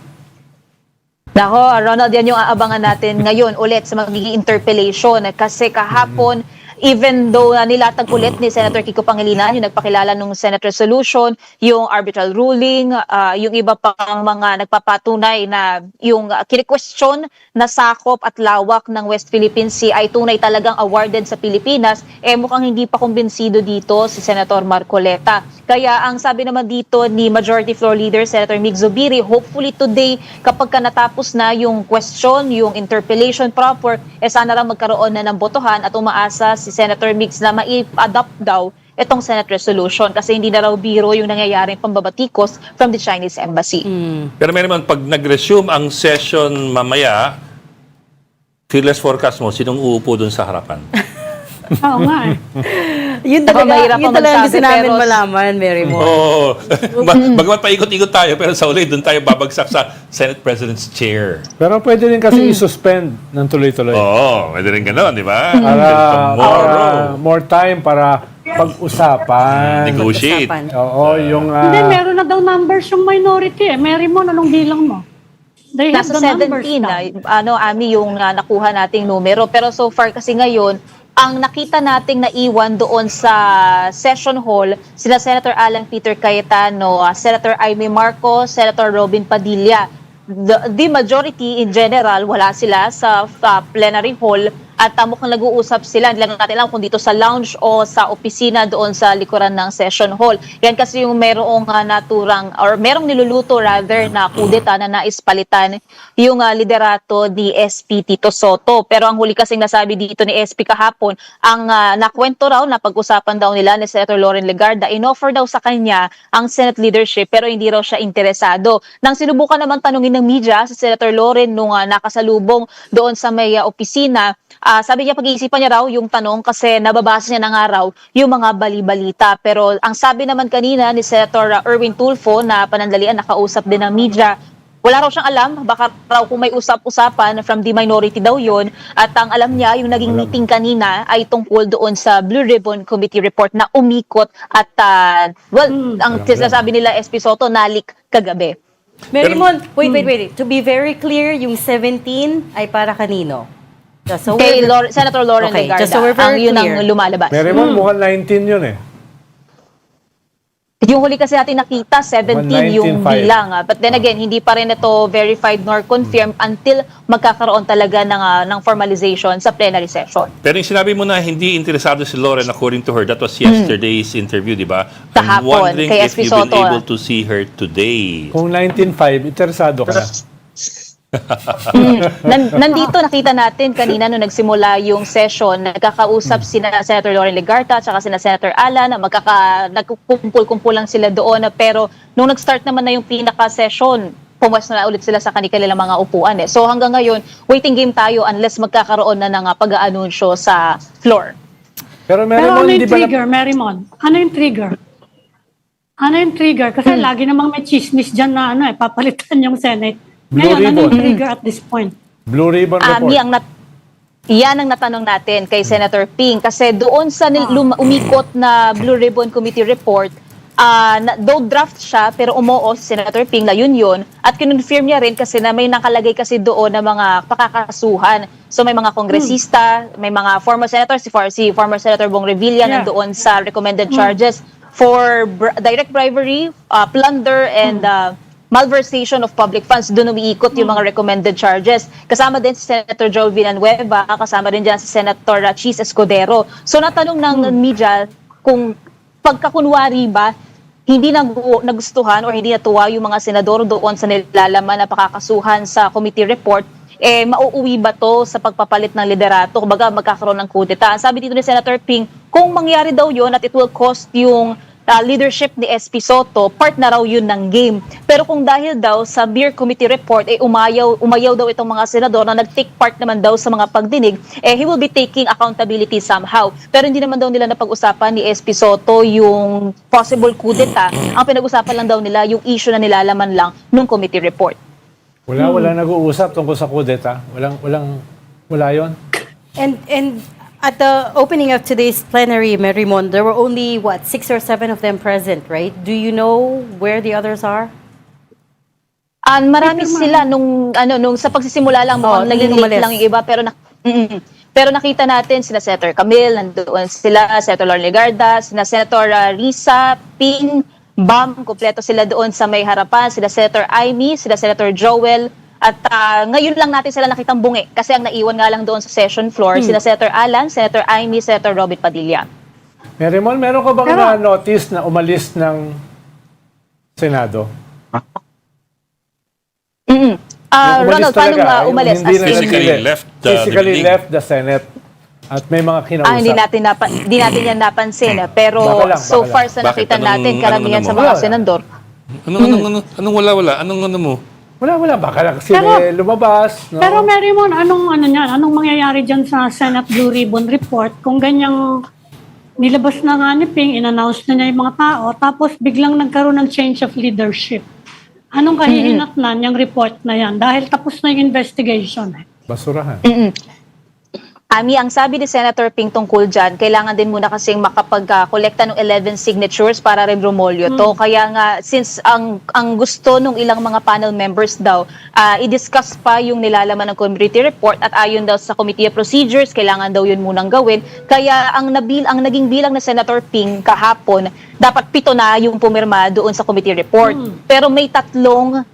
Nako, Ronald, yan yung aabangan natin ngayon ulit sa magiging interpellation. Kasi kahapon, even though nilatag ulit ni Senator Kiko Pangilinan yung nagpakilala ng Senate Resolution, yung arbitral ruling, yung iba pang mga nagpapatunay na yung kini-question na sakop at lawak ng West Philippine Sea ay tunay talagang awarded sa Pilipinas, mukhang hindi pa kumbinsido dito si Senator Marcoleta. Kaya ang sabi naman dito ni Majority Floor Leader Senator Mig Zubiri, hopefully today kapag natapos na yung question, yung interpellation proper, sana lang magkaroon na ng botohan at umaasa si Senator Migs na mai-adopt daw itong Senate Resolution kasi hindi na raw biro yung nangyayaring pambabatikos from the Chinese Embassy. Pero Marymon, pag nag-resume ang session mamaya, fearless forecast mo, sinong uupo dun sa harapan? Oo nga eh. Yun Mahirap talaga, yun pa talaga gusto magsabi, namin pero- malaman, Marymon. Oo. Bagamat paikot-ikot tayo, pero sa uli, dun tayo babagsak sa Senate President's chair. Pero pwede rin kasi i-suspend ng tuloy-tuloy. Oo, pwede rin gano'n, di ba? Para Tomorrow. more time para pag-usapan. Negotiate. Usapan. Oo, yung... Hindi, meron na daw numbers yung minority eh. Marymon, anong bilang mo? They have Nasa the numbers 17 now. Ami, yung nakuha nating numero. Pero so far kasi ngayon, ang nakita nating naiwan doon sa session hall, sina Senator Alan Peter Cayetano, Senator Aimee Marcos, Senator Robin Padilla. The majority in general, wala sila sa plenary hall at mukhang nag-uusap sila. Hindi lang natin alam kung dito sa lounge o sa opisina doon sa likuran ng session hall. Yan kasi yung merong naturang or merong niluluto rather na kudeta na nais palitan yung liderato ni SP Tito Soto. Pero ang huli kasing nasabi dito ni SP kahapon, ang nakwento raw na pag-usapan daw nila ni Senator Loren Legarda, inoffer daw sa kanya ang Senate leadership pero hindi raw siya interesado. Nang sinubukan naman tanungin ng media si Senator Loren nung nakasalubong doon sa may opisina, sabi niya pag-iisipan niya raw yung tanong kasi nababasa niya na nga raw yung mga bali-balita. Pero ang sabi naman kanina ni Senator Erwin Tulfo na panandalian nakausap din ng media, wala raw siyang alam, baka raw kung may usap-usapan from the minority daw yon. At ang alam niya, yung naging meeting kanina ay tungkol doon sa Blue Ribbon Committee report na umikot at ang sinasabi nila SP Soto, nalik kagabi. Marymon, wait. To be very clear, yung 17 ay para kanino? Just so Kay we're- Senator Loren Okay, Legarda, just so we're ang very yun clear. ang lumalabas. Marymon, mukhang 19 yun eh. Yung huli kasi natin nakita, 17 yung 19.5. bilang. But then again, hindi pa rin ito verified nor confirmed until magkakaroon talaga ng formalization sa plenary session. Pero yung sinabi mo na hindi interesado si Loren according to her, that was yesterday's interview, di ba? I'm Kahapon, wondering kay if SP you've been Soto, able to see her today. Kung 19.5, interesado ka. Nandito nakita natin kanina nung nagsimula yung session, nagkakausap sina Senator Lauren Legarta at sina Senator Alan, nagkukumpul-kumpul lang sila doon, pero nung nag-start naman na yung pinaka-session, pumasok na ulit sila sa kanilang mga upuan. So hanggang ngayon, waiting game tayo unless magkakaroon na ng pag-aanunsyo sa floor. Pero Pero ano yung di ba trigger, Marymon? Ano yung trigger? Ano yung trigger? Kasi lagi namang may chismis dyan na papalitan yung Senate. Ngayon, ano yung trigger at this point? Blue Ribbon Report? Yan ang natanong natin kay Senator Ping. Kasi doon sa umikot na Blue Ribbon Committee report, though draft siya, pero umuo si Senator Ping na yun. At kinonfirm niya rin kasi na may nakalagay kasi doon na mga pakakasuhan. So may mga kongresista, may mga former senators, si former Senator Bong Revilla nandoon sa recommended charges for direct bribery, plunder, and malversation of public funds. Doon umiikot yung mga recommended charges. Kasama din si Senator Joel Villanueva, kasama rin dyan si Senator Chis Escudero. So natanong ng media kung pagkakunwari ba, hindi nagustuhan or hindi natuwa yung mga senador doon sa nilalaman na pakakasuhan sa committee report, mauuwi ba to sa pagpapalit ng liderato? Kumbaga magkakaroon ng kudeta. Ang sabi dito ni Senator Ping, kung mangyari daw yun at it will cost yung leadership ni SP Soto, part na raw yun ng game. Pero kung dahil daw sa mere committee report, umayaw daw itong mga senador na nag-take part naman daw sa mga pagdinig, he will be taking accountability somehow. Pero hindi naman daw nila napag-usapan ni SP Soto yung possible kudeta. Ang pinag-usapan lang daw nila yung issue na nilalaman lang nung committee report. Wala nag-uusap tungkol sa kudeta. Wala yon. And at the opening of today's plenary, Marymon, there were only, 6 or 7 of them present, right? Do you know where the others are? Marami sila nung sa pagsisimula lang, naging late lang yung iba, pero nakita natin sina Senator Camille, nandoon sila, Senator Lauren Legarda, sina Senator Risa, Ping, Bam, kompleto sila doon sa may harapan, sila Senator Amy, sila Senator Joel. At ngayon lang natin sila nakitang bungi kasi ang naiwan nga lang doon sa session floor, sina Senator Alan, Senator Amy, Senator Robert Padilla. Marymon, meron ka bang na-notice na umalis ng Senado? Ronald, paano umalis? Physically left the Senate. At may mga kinausap. Hindi natin yan napansin. Pero so far sa nakita natin, karamihan sa mga senador. Anong wala? Anong mo? Wala. Baka lang kasi lumabas. No? Pero Marymon, anong mangyayari dyan sa Senate Blue Ribbon Report kung ganyang nilabas na nga ni Ping, in-announce na niya yung mga tao, tapos biglang nagkaroon ng change of leadership. Anong kahihinatnan yung report na yan? Dahil tapos na yung investigation. Basurahan. Ami, ang sabi ni Senator Ping tungkol dyan, kailangan din muna kasing makapag-kolekta ng 11 signatures para rin rumolyo to. Kaya nga, since ang gusto ng ilang mga panel members daw, i-discuss pa yung nilalaman ng committee report at ayon daw sa committee procedures, kailangan daw yun munang gawin. Kaya ang naging bilang na Senator Ping kahapon, dapat 7 na yung pumirma doon sa committee report. Pero may 3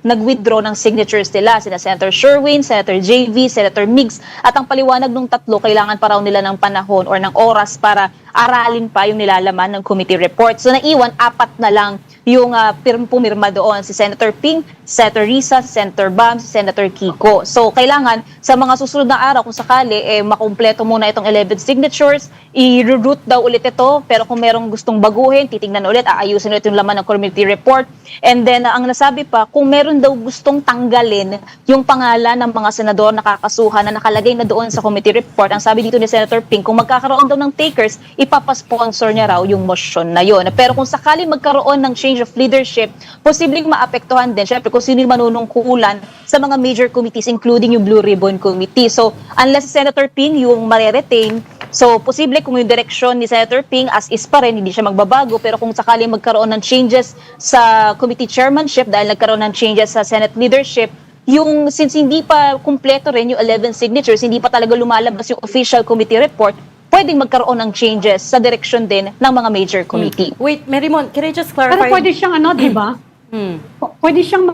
nag-withdraw ng signatures nila, sina Senator Sherwin, Senator JV, Senator Migs, at ang paliwanag ng 3, kailangan pa raw nila ng panahon or ng oras para aralin pa yung nilalaman ng committee report. So naiwan, 4 na lang yung pumirma doon, si Senator Ping, Senator Risa, si Senator Bam, si Senator Kiko. So kailangan sa mga susunod na araw kung sakali makumpleto muna itong 11 signatures, i-root daw ulit ito, pero kung merong gustong baguhin, titingnan ulit, aayusin ulit yung laman ng committee report. And then ang nasabi pa, kung meron daw gustong tanggalin yung pangalan ng mga senador na kakasuhan na nakalagay na doon sa committee report, ang sabi dito ni Senator Ping, kung magkakaroon daw ng takers, ipapasponsor niya raw yung motion na yun. Pero kung sakali magkaroon ng change of leadership, posibleng maapektuhan din, syempre, kung sino yung manunungkulan sa mga major committees, including yung Blue Ribbon Committee. So, unless si Senator Ping yung mariretain, so, posible kung yung direksyon ni Senator Ping as is pa rin, hindi siya magbabago, pero kung sakali magkaroon ng changes sa committee chairmanship dahil nagkaroon ng changes sa Senate leadership, since hindi pa kumpleto rin yung 11 signatures, hindi pa talaga lumalabas yung official committee report, pwedeng magkaroon ng changes sa direksyon din ng mga major committee. Wait, Marymon, can I just clarify? Pero pwede siyang di ba? Pwede siyang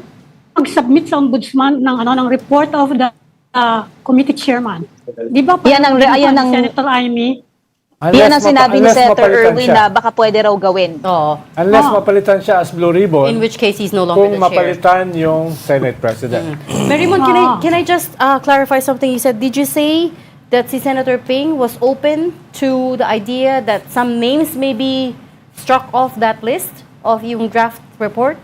mag-submit sa ombudsman ng report of the committee chairman. Di ba? Yan ang Senator Amy, Yan ang sinabi ni unless Senator mapalitan Erwin siya. na baka pwede raw gawin. Oh, Unless mapalitan siya as Blue Ribbon, in which case he's no longer kung the chair. mapalitan yung Senate President. Marymon, can I just clarify something you said? Did you say that si Senator Ping was open to the idea that some names may be struck off that list of yung draft report?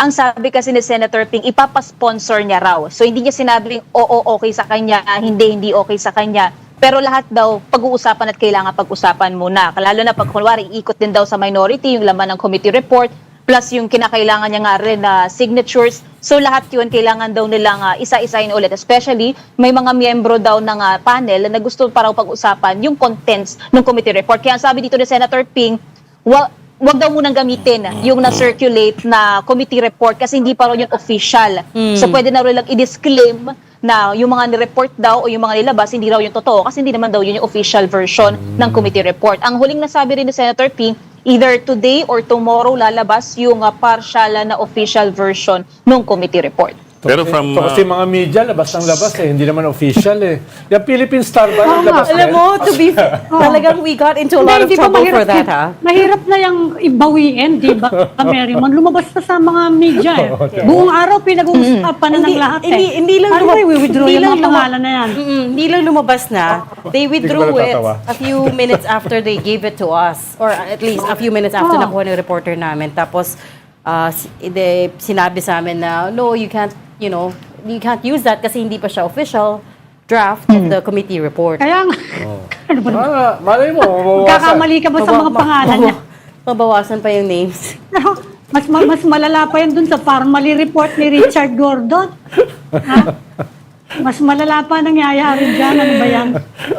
Ang sabi kasi ni Senator Ping, ipapasponsor niya raw. So hindi niya sinabing, oo, okay sa kanya, hindi okay sa kanya. Pero lahat daw, pag-uusapan at kailangan pag-usapan muna. Lalo na pag kunwari, ikot din daw sa minority, yung laman ng committee report, plus yung kinakailangan niya nga rin na signatures. So lahat yun, kailangan daw nilang isa-isahin ulit. Especially, may mga miyembro daw ng panel na gusto pa raw pag-usapan yung contents ng committee report. Kaya ang sabi dito ni Senator Ping, wag daw munang gamitin yung na-circulate na committee report kasi hindi pa raw yun official. So pwede na rin lang i-disclaim na yung mga ni-report daw o yung mga nilabas, hindi raw yung totoo kasi hindi naman daw yun yung official version ng committee report. Ang huling nasabi rin ni Senator Ping, either today or tomorrow lalabas yung partial na official version ng committee report. Pero from... kasi mga media, labas ng labas eh. Hindi naman official eh. Yung Philippine Star ba yung labas Alam mo, to be talagang we got into a lot of trouble for that, ha? Mahirap na yung ibawiin, di ba, Marymon? Lumabas pa sa mga media eh. Buong araw pinag-uusapan na ng lahat eh. Hindi lang Ano ba, i-withdraw yung mga pangalan na yan? Hindi lang lumabas na. They withdrew Hindi ko it natatawa. a few minutes after they gave it to us. Or at least a few minutes after nakuha ng reporter namin. Tapos, sinabi sa amin na, no, you can't use that kasi hindi pa siya official draft of the committee report. Kaya nga, ano ba naman? Malay mo, mabawasan. Kakamali ka ba sa mga pangalan niya? Mabawasan pa yung names. Pero mas malala pa yan dun sa formally report ni Richard Gordon. Ha? Mas malala pa nangyayari dyan. Ano ba yan?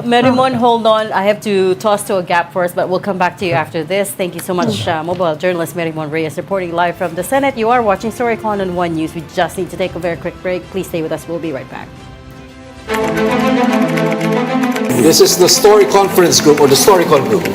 Marymon, hold on. I have to toss to a gap first, but we'll come back to you after this. Thank you so much, mobile journalist Marymon Reyes, reporting live from the Senate. You are watching Storycon on One News. We just need to take a very quick break. Please stay with us. We'll be right back. This is the Story Conference Group or the Storycon Group.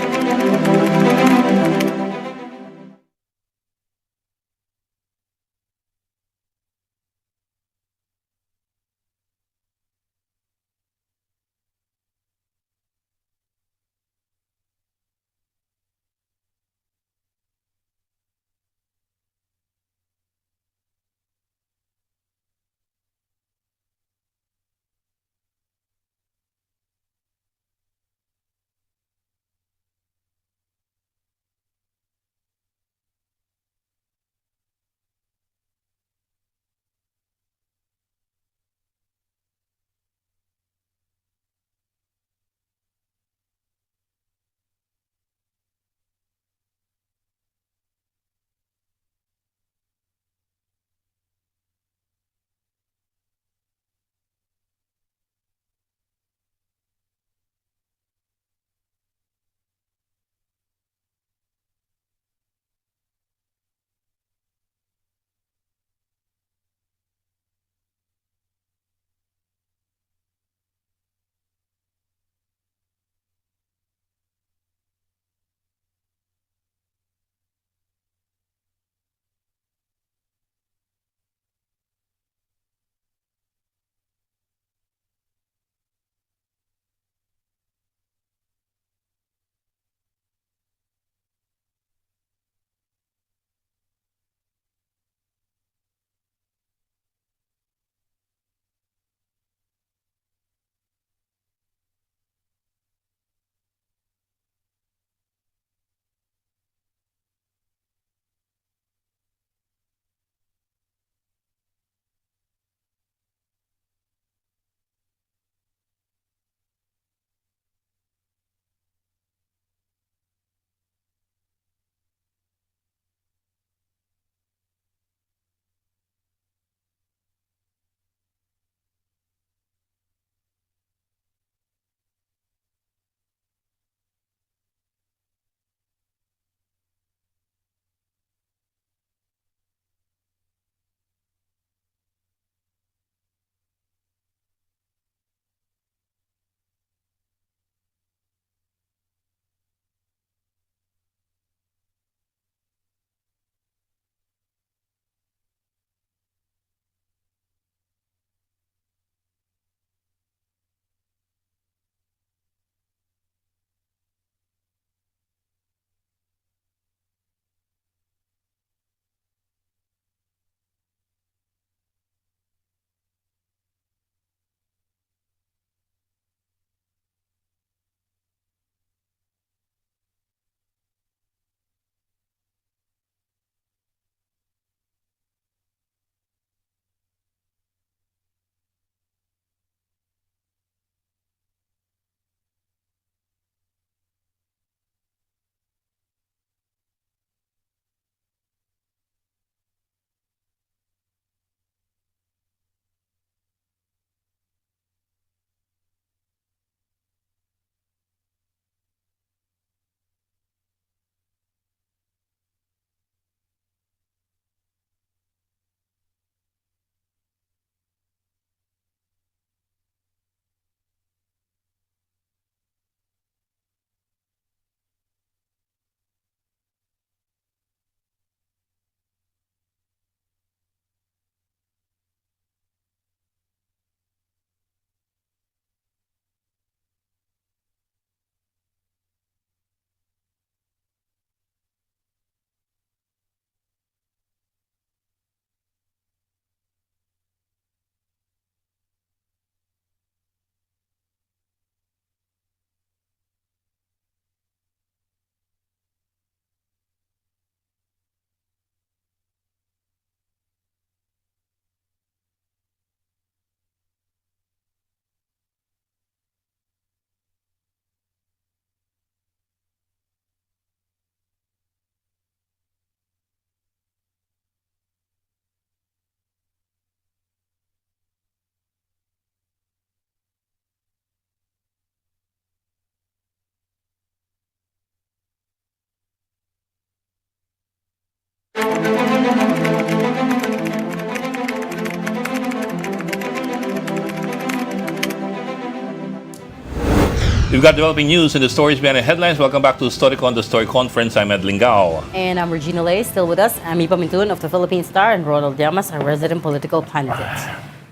We've got developing news and the stories behind the headlines. Welcome back to Storycon, the Story Conference. I'm Ed Lingao. And I'm Regina Lay, still with us. Ami Pamintun of the Philippine Star and Ronald Llamas, our resident political pundit.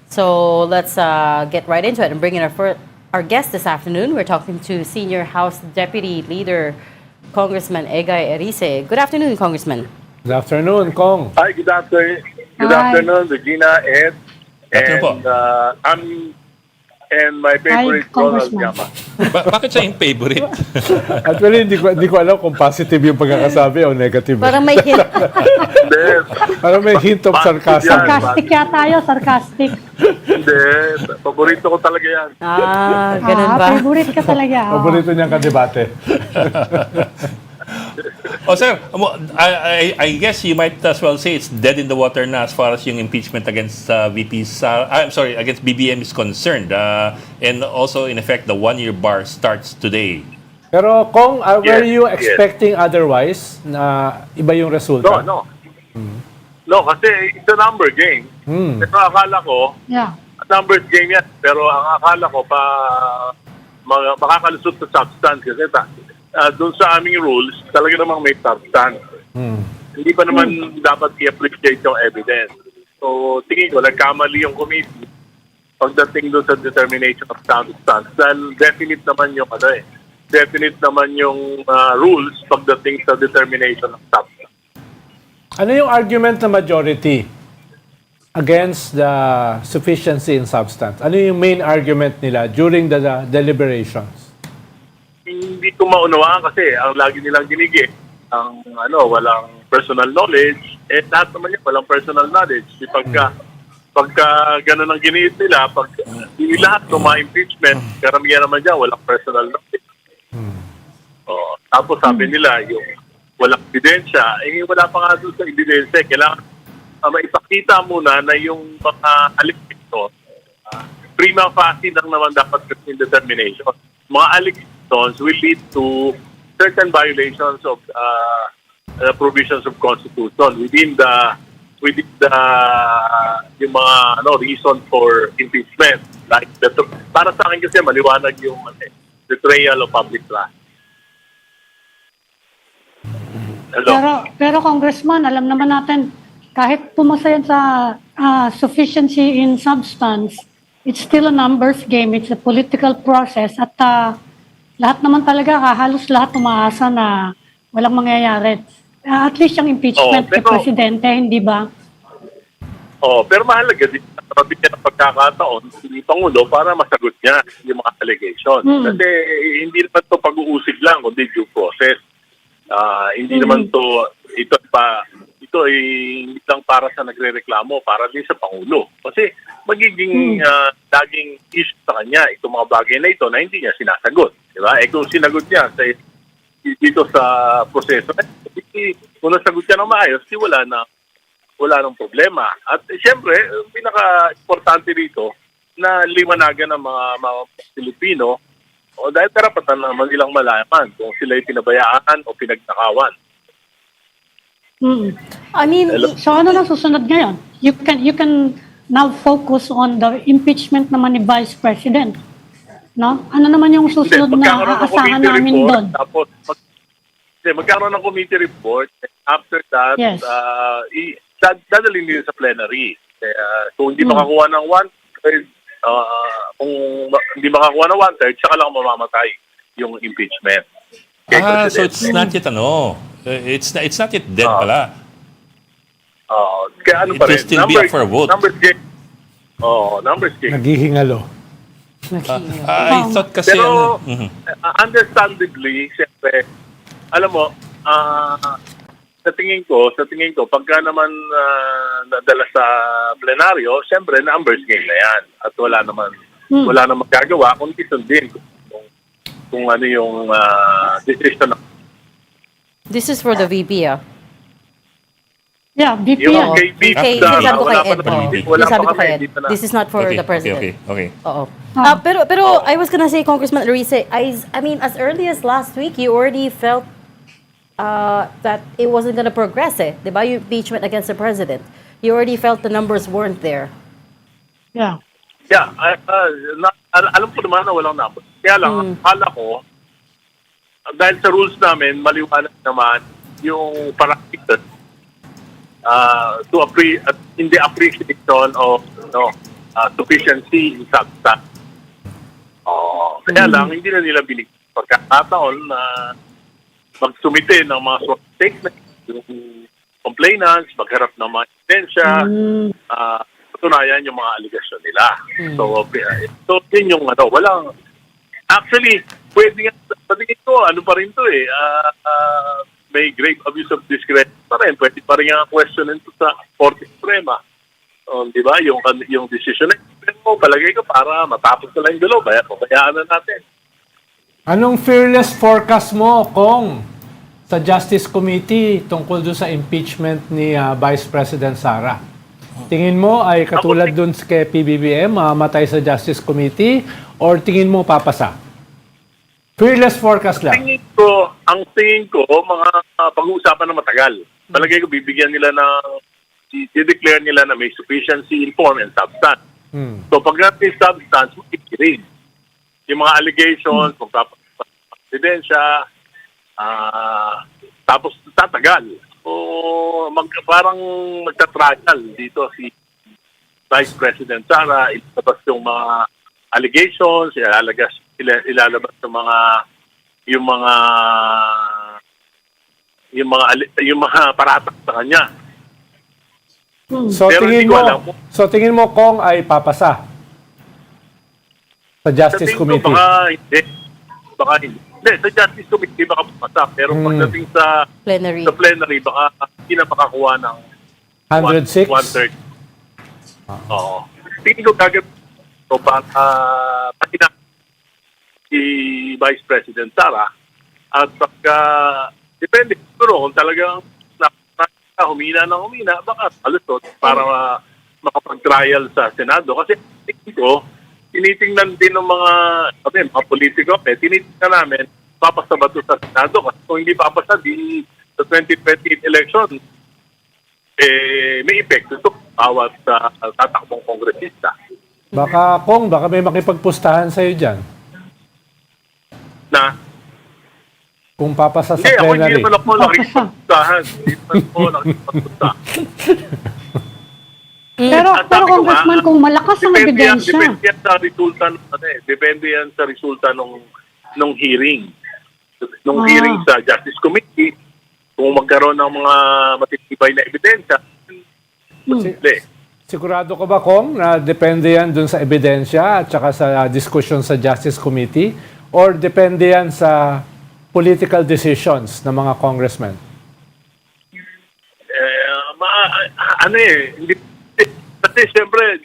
So let's get right into it and bring in our guest this afternoon. We're talking to Senior House Deputy Leader, Congressman Egay Erice. Good afternoon, Congressman. Good afternoon, Kong. Hi, good afternoon. Good Hi. afternoon, Regina, Ed, and and my favorite Ronald Congressman. Llama. Bakit siya yung favorite? Actually, hindi ko alam kung positive yung pagkakasabi o negative. Parang may hint. Hindi, Parang may hint of sarcasm. Yan. Sarcastic yata tayo, sarcastic. hindi. Paborito ko talaga yan. Ganun ba? Favorite ka talaga. Paborito niyang kadebate. Oh, sir, I guess you might as well say it's dead in the water na as far as yung impeachment against against BBM is concerned. And also, in effect, the one-year bar starts today. Pero Kong, were you Yes. expecting otherwise na iba yung resulta? No. No, kasi it's a number game. Pero akala ko, Yeah. numbers game yan. Pero ang akala ko makakalusot sa substance kasi doon sa aming rules, talaga namang may substance. Hindi pa naman dapat i-appreciate yung evidence. So, tingin ko, nagkamali yung committee pagdating doon sa determination of substance. Dahil definite naman yung rules pagdating sa determination of substance. Ano yung argument na majority against the sufficiency in substance? Ano yung main argument nila during the deliberations? Hindi ko maunawaan kasi ang lagi nilang ginigit ang walang personal knowledge, lahat naman yan walang personal knowledge. Pagka gano'n ang giniit nila, pag lahat ng mga impeachment, karamihan naman dyan walang personal knowledge. Tapos sabi nila yung walang ebidensya, wala pa nga doon sa ebidensya. Kailangan maipakita muna na yung mga allegation, prima facie lang naman dapat yung determination. Mga allegations will lead to certain violations of provisions of Constitution within the yung mga reason for impeachment. Like para sa akin kasi maliwanag yung betrayal of public trust. Hello. Pero Congressman, alam naman natin, kahit pumasa yan sa sufficiency in substance, it's still a numbers game. It's a political process. At lahat naman talaga, halos lahat umaasa na walang mangyayari. At least yung impeachment kay Presidente, hindi ba? Pero mahalaga din bigyan ng pagkakataon si Pangulo para masagot niya yung mga allegations. Kasi hindi naman ito pag-uusig lang, kundi due process. Hindi naman ito hindi lang para sa nagrereklamo, para din sa Pangulo. Kasi magiging laging issue sa kanya itong mga bagay na ito na hindi niya sinasagot. Diba? Kung sinagot niya dito sa proseso, kung nasagot niya ng maayos, wala nang problema. At siyempre, pinaka-importante rito na liwanagan ng mga Pilipino dahil karapatan naman nilang malaman kung sila'y pinabayaan o pinagnakawan. I mean, So ano na susunod ngayon? You can now focus on the impeachment naman ni Vice President. No? Ano naman yung susunod na aasahan namin doon? Tapos, magkaroon ng committee report. After that, Yes. dadalhin nila sa plenary. Kung hindi makakuha ng one-third, kung hindi makakuha ng one-third, saka lang mamamatay yung impeachment. So it's not yet it's not yet dead pala. Kaya ano It pa will rin? still be up for a vote. Numbers game. Numbers game. Naghihingalo. I thought kasi Pero, understandably, siyempre, alam mo, sa tingin ko, pagka naman nadala sa plenaryo, siyempre, numbers game na yan. At wala naman gagawa kundi sundin kung ano yung decision. this is for the VP, Yeah, VP Yung yan. kay VP, Sinasabi ko kay wala pa Ed. naman. Sinasabi ko kay Ed. Hindi pa na. This is not for the President. Okay. Oo. Pero I was gonna say, Congressman Erice, I mean, as early as last week, you already felt that it wasn't gonna progress, diba? Yung impeachment against the President. You already felt the numbers weren't there. Yeah. Yeah, alam ko naman na walang numbers. Kaya lang, akala ko, dahil sa rules namin, maliwanag naman yung parameters in the appreciation of sufficiency in substance. Kaya lang, hindi na nila binigyan pagkakataon na magsumite ng mga sort of statements, yung complainants, magharap ng mga ebidensya, patunayan yung mga aligasyon nila. So yun yung walang, actually, pwede nga, patingin ko, ano pa rin to may grave abuse of discretion pa rin. Pwede pa rin nga question ito sa Korte Suprema. Di ba? Yung decision na mo, palagay ko para matapos na lang yung dalawa. Bayaan na natin. Anong fearless forecast mo, Kong, sa Justice Committee tungkol doon sa impeachment ni Vice President Sara? Tingin mo ay katulad doon kay PBBM, mamatay sa Justice Committee, or tingin mo papasa? Fearless forecast lang. Ang tingin ko, mga pag-uusapan na matagal. Palagay ko, bibigyan nila i-declare nila na may sufficiency in form and substance. So, pag natin substance, makikirin. Yung mga allegations, ebidensya, tapos tatagal. So, parang magta-trial dito si Vice President Sara, ilabas yung mga allegations, ilalabas yung mga paratak sa kanya. So tingin mo Kong ay papasa sa Justice Committee? Baka hindi. Sa Justice Committee baka papasa, pero pagdating sa plenary baka hindi na makakuha ng 106? 130. Oo. Tingin ko gagawin so para pahinaan si Vice President Sara at pagka depende siguro kung talagang humina baka alusot para makapag-trial sa Senado kasi tingin ko tinitingnan din ng mga politiko tinitingnan namin papasa ba ito sa Senado kasi kung hindi papasa sa 2028 election may epekto ito bawat tatakbong kongresista. Baka may makipagpustahan sa'yo dyan. Na? Kung papasa sa plenary. Hindi naman ako nakikipagpustahan. Pero Congressman, kung malakas ang ebidensya. Depende yan sa resulta nung hearing. Nung hearing sa Justice Committee, kung magkaroon ng mga matitibay na ebidensya, Sigurado ka ba, Kong, na depende yan dun sa ebidensya at saka sa discussion sa Justice Committee? Or depende yan sa political decisions ng mga congressmen? Hindi. Kasi siyempre,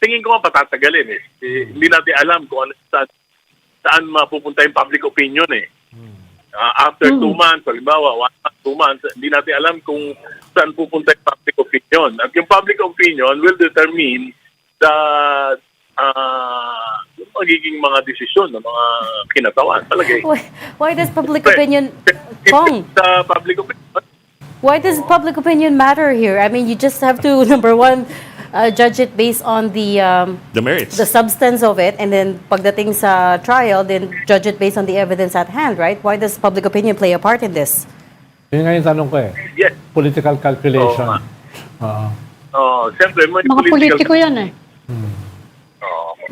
tingin ko nga patatagalin Hindi natin alam kung saan mapupunta yung public opinion After 2 months, halimbawa, 1 month, 2 months, hindi natin alam kung saan pupunta yung public opinion. At yung public opinion will determine yung magiging mga desisyon ng mga kinatawan. Palagay. Why does public opinion... Kong, public opinion? why does public opinion matter here? I mean, you just have to, number one, judge it based on the merits, the substance of it, and then pagdating sa trial, then judge it based on the evidence at hand, right? Why does public opinion play a part in this? Yun nga yung tanong ko Yes. Political calculation. Siyempre, Mga politiko yan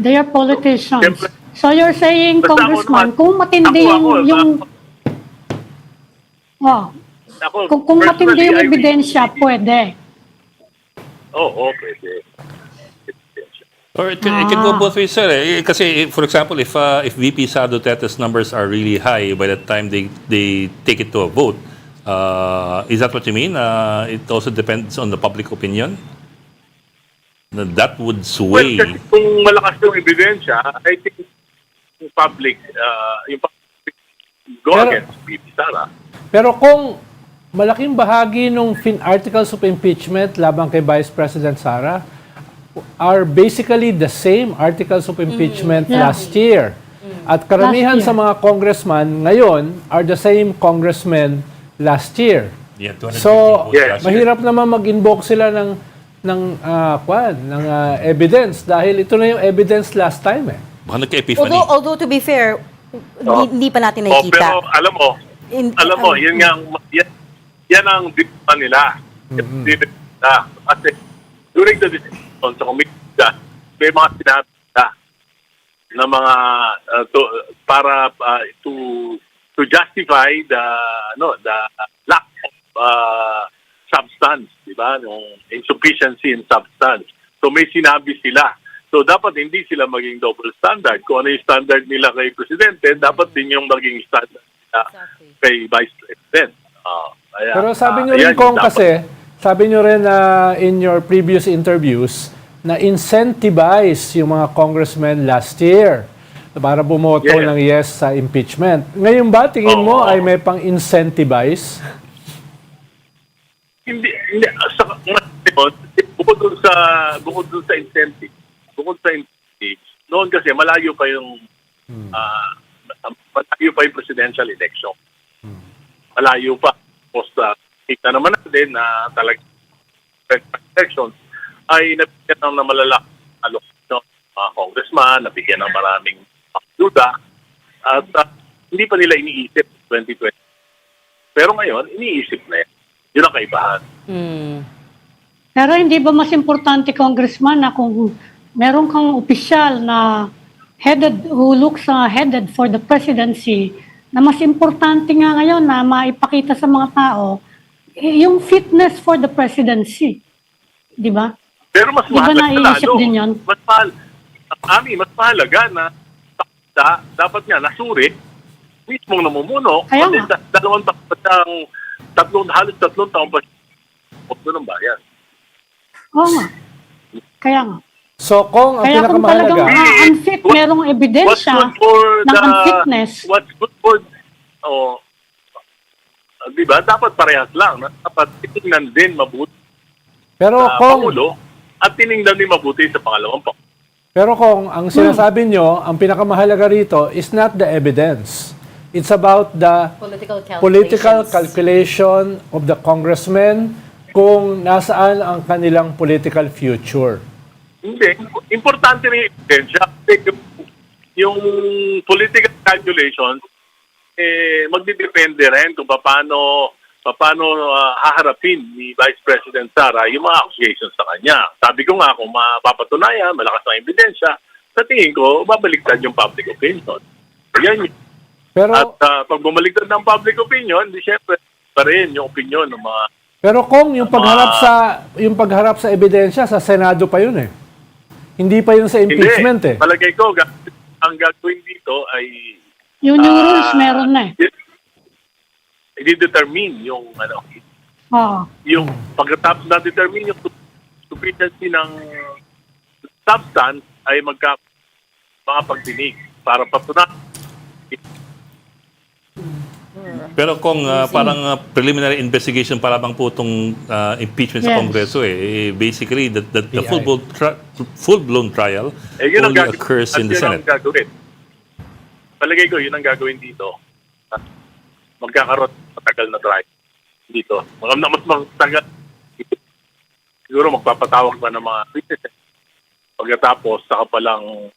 They are politicians. Siyempre, So you're saying, Congressman, kung matindi yung kung matindi yung ebidensya, pwede. Pwede. Or it can go both ways, sir. Kasi, for example, if VP Sara Duterte's numbers are really high by the time they take it to a vote, is that what you mean? It also depends on the public opinion? That would sway. Well, kung malakas yung ebidensya, I think yung public go against VP Sara. Pero kung malaking bahagi ng articles of impeachment laban kay Vice President Sara are basically the same articles of impeachment last year. At karamihan sa mga congressman ngayon are the same congressmen last year. Yeah, so, mahirap naman mag-invoke sila ng evidence dahil ito na yung evidence last time Baka nagka-epiphany. Although to be fair, hindi pa natin nakikita. Pero alam mo, yun nga, yan ang dipa nila. Kasi during the discussion sa committee, may mga sinabi na mga to justify the lack of substance, di ba? Yung insufficiency in substance. So may sinabi sila. So dapat hindi sila maging double standard. Kung ano yung standard nila kay Presidente, dapat din yung maging standard nila kay Vice President. Pero sabi nyo rin kung kasi, sabi nyo rin na in your previous interviews, na incentivize yung mga congressmen last year para bumoto ng yes sa impeachment. Ngayon ba, tingin mo ay may pang-incentivize? Hindi bukod dun sa incentive, noon kasi malayo pa yung presidential election. Malayo pa. Posta, kita naman natin na talagang elections ay nabigyan ng malalaki mga congressman, nabigyan ng maraming ayuda at hindi pa nila iniisip 2020. Pero ngayon, iniisip na yan. Yun ang kaibahan. Pero hindi ba mas importante, Congressman, na kung meron kang opisyal na headed for the presidency, na mas importante nga ngayon na maipakita sa mga tao yung fitness for the presidency. Di ba? Pero mas Di ba mahalaga naiisip din yun? mas mahalaga na dapat nga nasuri mismong namumuno. Kaya kasi nga. halos tatlong taon pa siya ng bayan. Oo nga. Kaya nga. So, kung ang Kaya kung talagang pinakamahalaga, unfit, merong ebidensya ng unfitness. What's good for di ba? Dapat parehas lang. Dapat tinignan din mabuti pero sa kung Pangulo at tinignan din mabuti sa pangalawang Pangulo. Pero kung ang sinasabi nyo, ang pinakamahalaga rito is not the evidence. It's about the political calculation of the congressmen kung nasaan ang kanilang political future. Hindi. Importante rin yung ebidensya. Yung political calculations, magdidepende rin kung paano haharapin ni Vice President Sara yung mga accusations sa kanya. Sabi ko nga, kung mapapatunayan, malakas ang ebidensya, sa tingin ko, babaliktad yung public opinion. Yan yun. Pero, At pag bumaliktad ng public opinion, di syempre pa rin yung opinion ng mga... pero kung yung pagharap sa ebidensya, sa Senado pa yun eh. Hindi pa yun sa impeachment Hindi. Palagay ko, ang gagawin dito ay... Yung rules meron na eh. I-determine yung yung pagkatapos na determine yung sufficiency ng substance ay mga pagdinig para patunayan. Pero kung parang preliminary investigation para bang po itong impeachment sa Kongreso basically the full-blown trial only occurs in the Senate. Palagay ko, yun ang gagawin dito. Magkakaroon matagal na trial dito. Mas matagal. Siguro magpapatawag pa ng mga witnesses. Pagkatapos, saka palang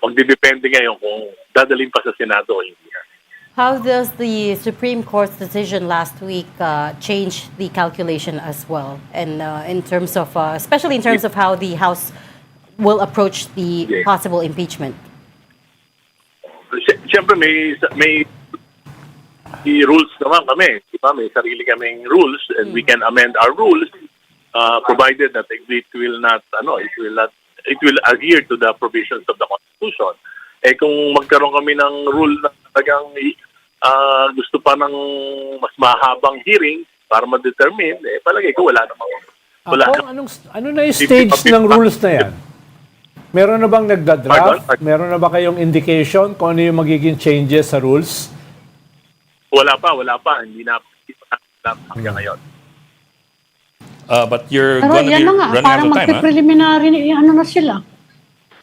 magdidepende ngayon kung dadalhin pa sa Senado o hindi. How does the Supreme Court's decision last week change the calculation as well? And in terms of, especially in terms of how the House will approach the possible impeachment? Siyempre, may rules naman kami. Diba? May sarili kaming rules and we can amend our rules provided that it will adhere to the provisions of the Constitution. Kung magkaroon kami ng rule na talagang gusto pa ng mas mahabang hearing para ma-determine, palagay ko wala namang. Ano na yung stage ng rules na yan? Meron na bang nagda-draft? Meron na ba kayong indication kung ano yung magiging changes sa rules? Wala pa. Hindi na hanggang ngayon. But you're Pero gonna yan be na nga, running out parang of time, magpe-preliminary, na sila.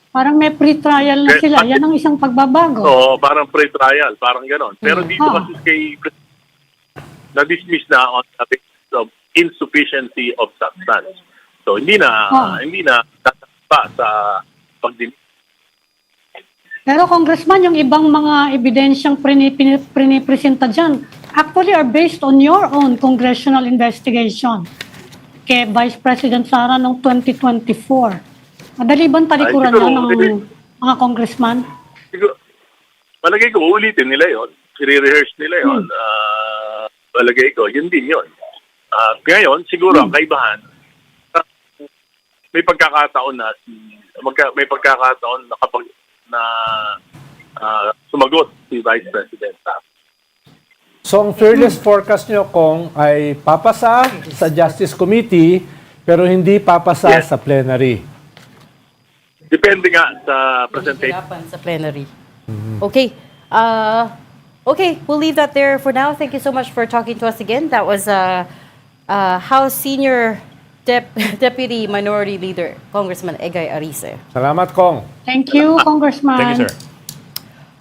Parang may pre-trial na sila. Yan ang isang pagbabago. Oo, parang pre-trial, parang gano'n. Pero dito kasi kay na-dismiss na on the basis of insufficiency of substance. So hindi na pa sa pagdinig Pero Congressman, yung ibang mga ebidensyang pinipresenta dyan, actually are based on your own congressional investigation kay Vice President Sara noong 2024. Madali bang talikuran siguro, yan ng mga congressman? Siguro, palagay ko, uulitin nila yon, i-rehearse nila yon. Palagay ko, yun din yun. Ngayon, siguro, ang kaibahan, may pagkakataon na may pagkakataon na kapag sumagot si Vice President. So, ang fearless forecast nyo kung ay papasa sa Justice Committee, pero hindi papasa Yes. sa plenary. Depende nga sa presentation. Hirapan sa plenary. Okay. Okay, we'll leave that there for now. Thank you so much for talking to us again. That was House Senior Deputy Minority Leader, Congressman Egay Arice. Salamat, Kong. Thank you, Congressman. Thank you, sir.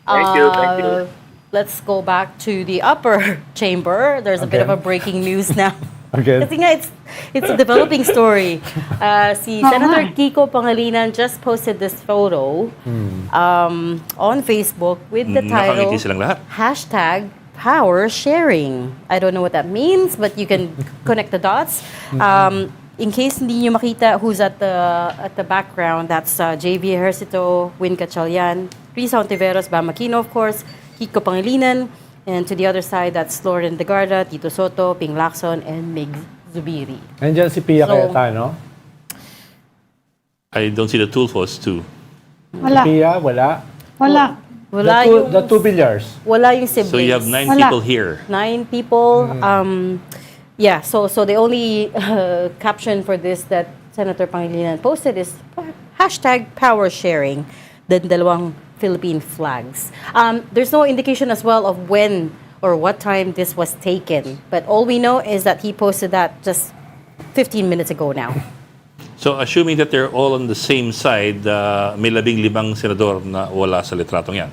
Thank you. Let's go back to the upper chamber. There's a bit of a breaking news now. Again. Kasi nga, it's a developing story. Si Senator Kiko Pangilinan just posted this photo on Facebook with the title, Nakangiti silang lahat. #power sharing. I don't know what that means, but you can connect the dots. In case hindi nyo makita who's at the background, that's JV Ejercito, Win Gatchalian, Risa Ontiveros, Bam Aquino, of course, Kiko Pangilinan, and to the other side, that's Lauren Legarda, Tito Soto, Ping Lacson, and Mig Zubiri. Nandiyan si Pia Cayetano, no? I don't see the Tulfos too. Wala. Pia, wala. Wala. Wala The two billiards. Wala yung siblings. So you have 9 Wala. people here. 9 people. Yeah, so the only caption for this that Senator Pangilinan posted is #power sharing, the dalawang Philippine flags. There's no indication as well of when or what time this was taken, but all we know is that he posted that just 15 minutes ago now. So assuming that they're all on the same side, may 15 senador na wala sa litratong yan.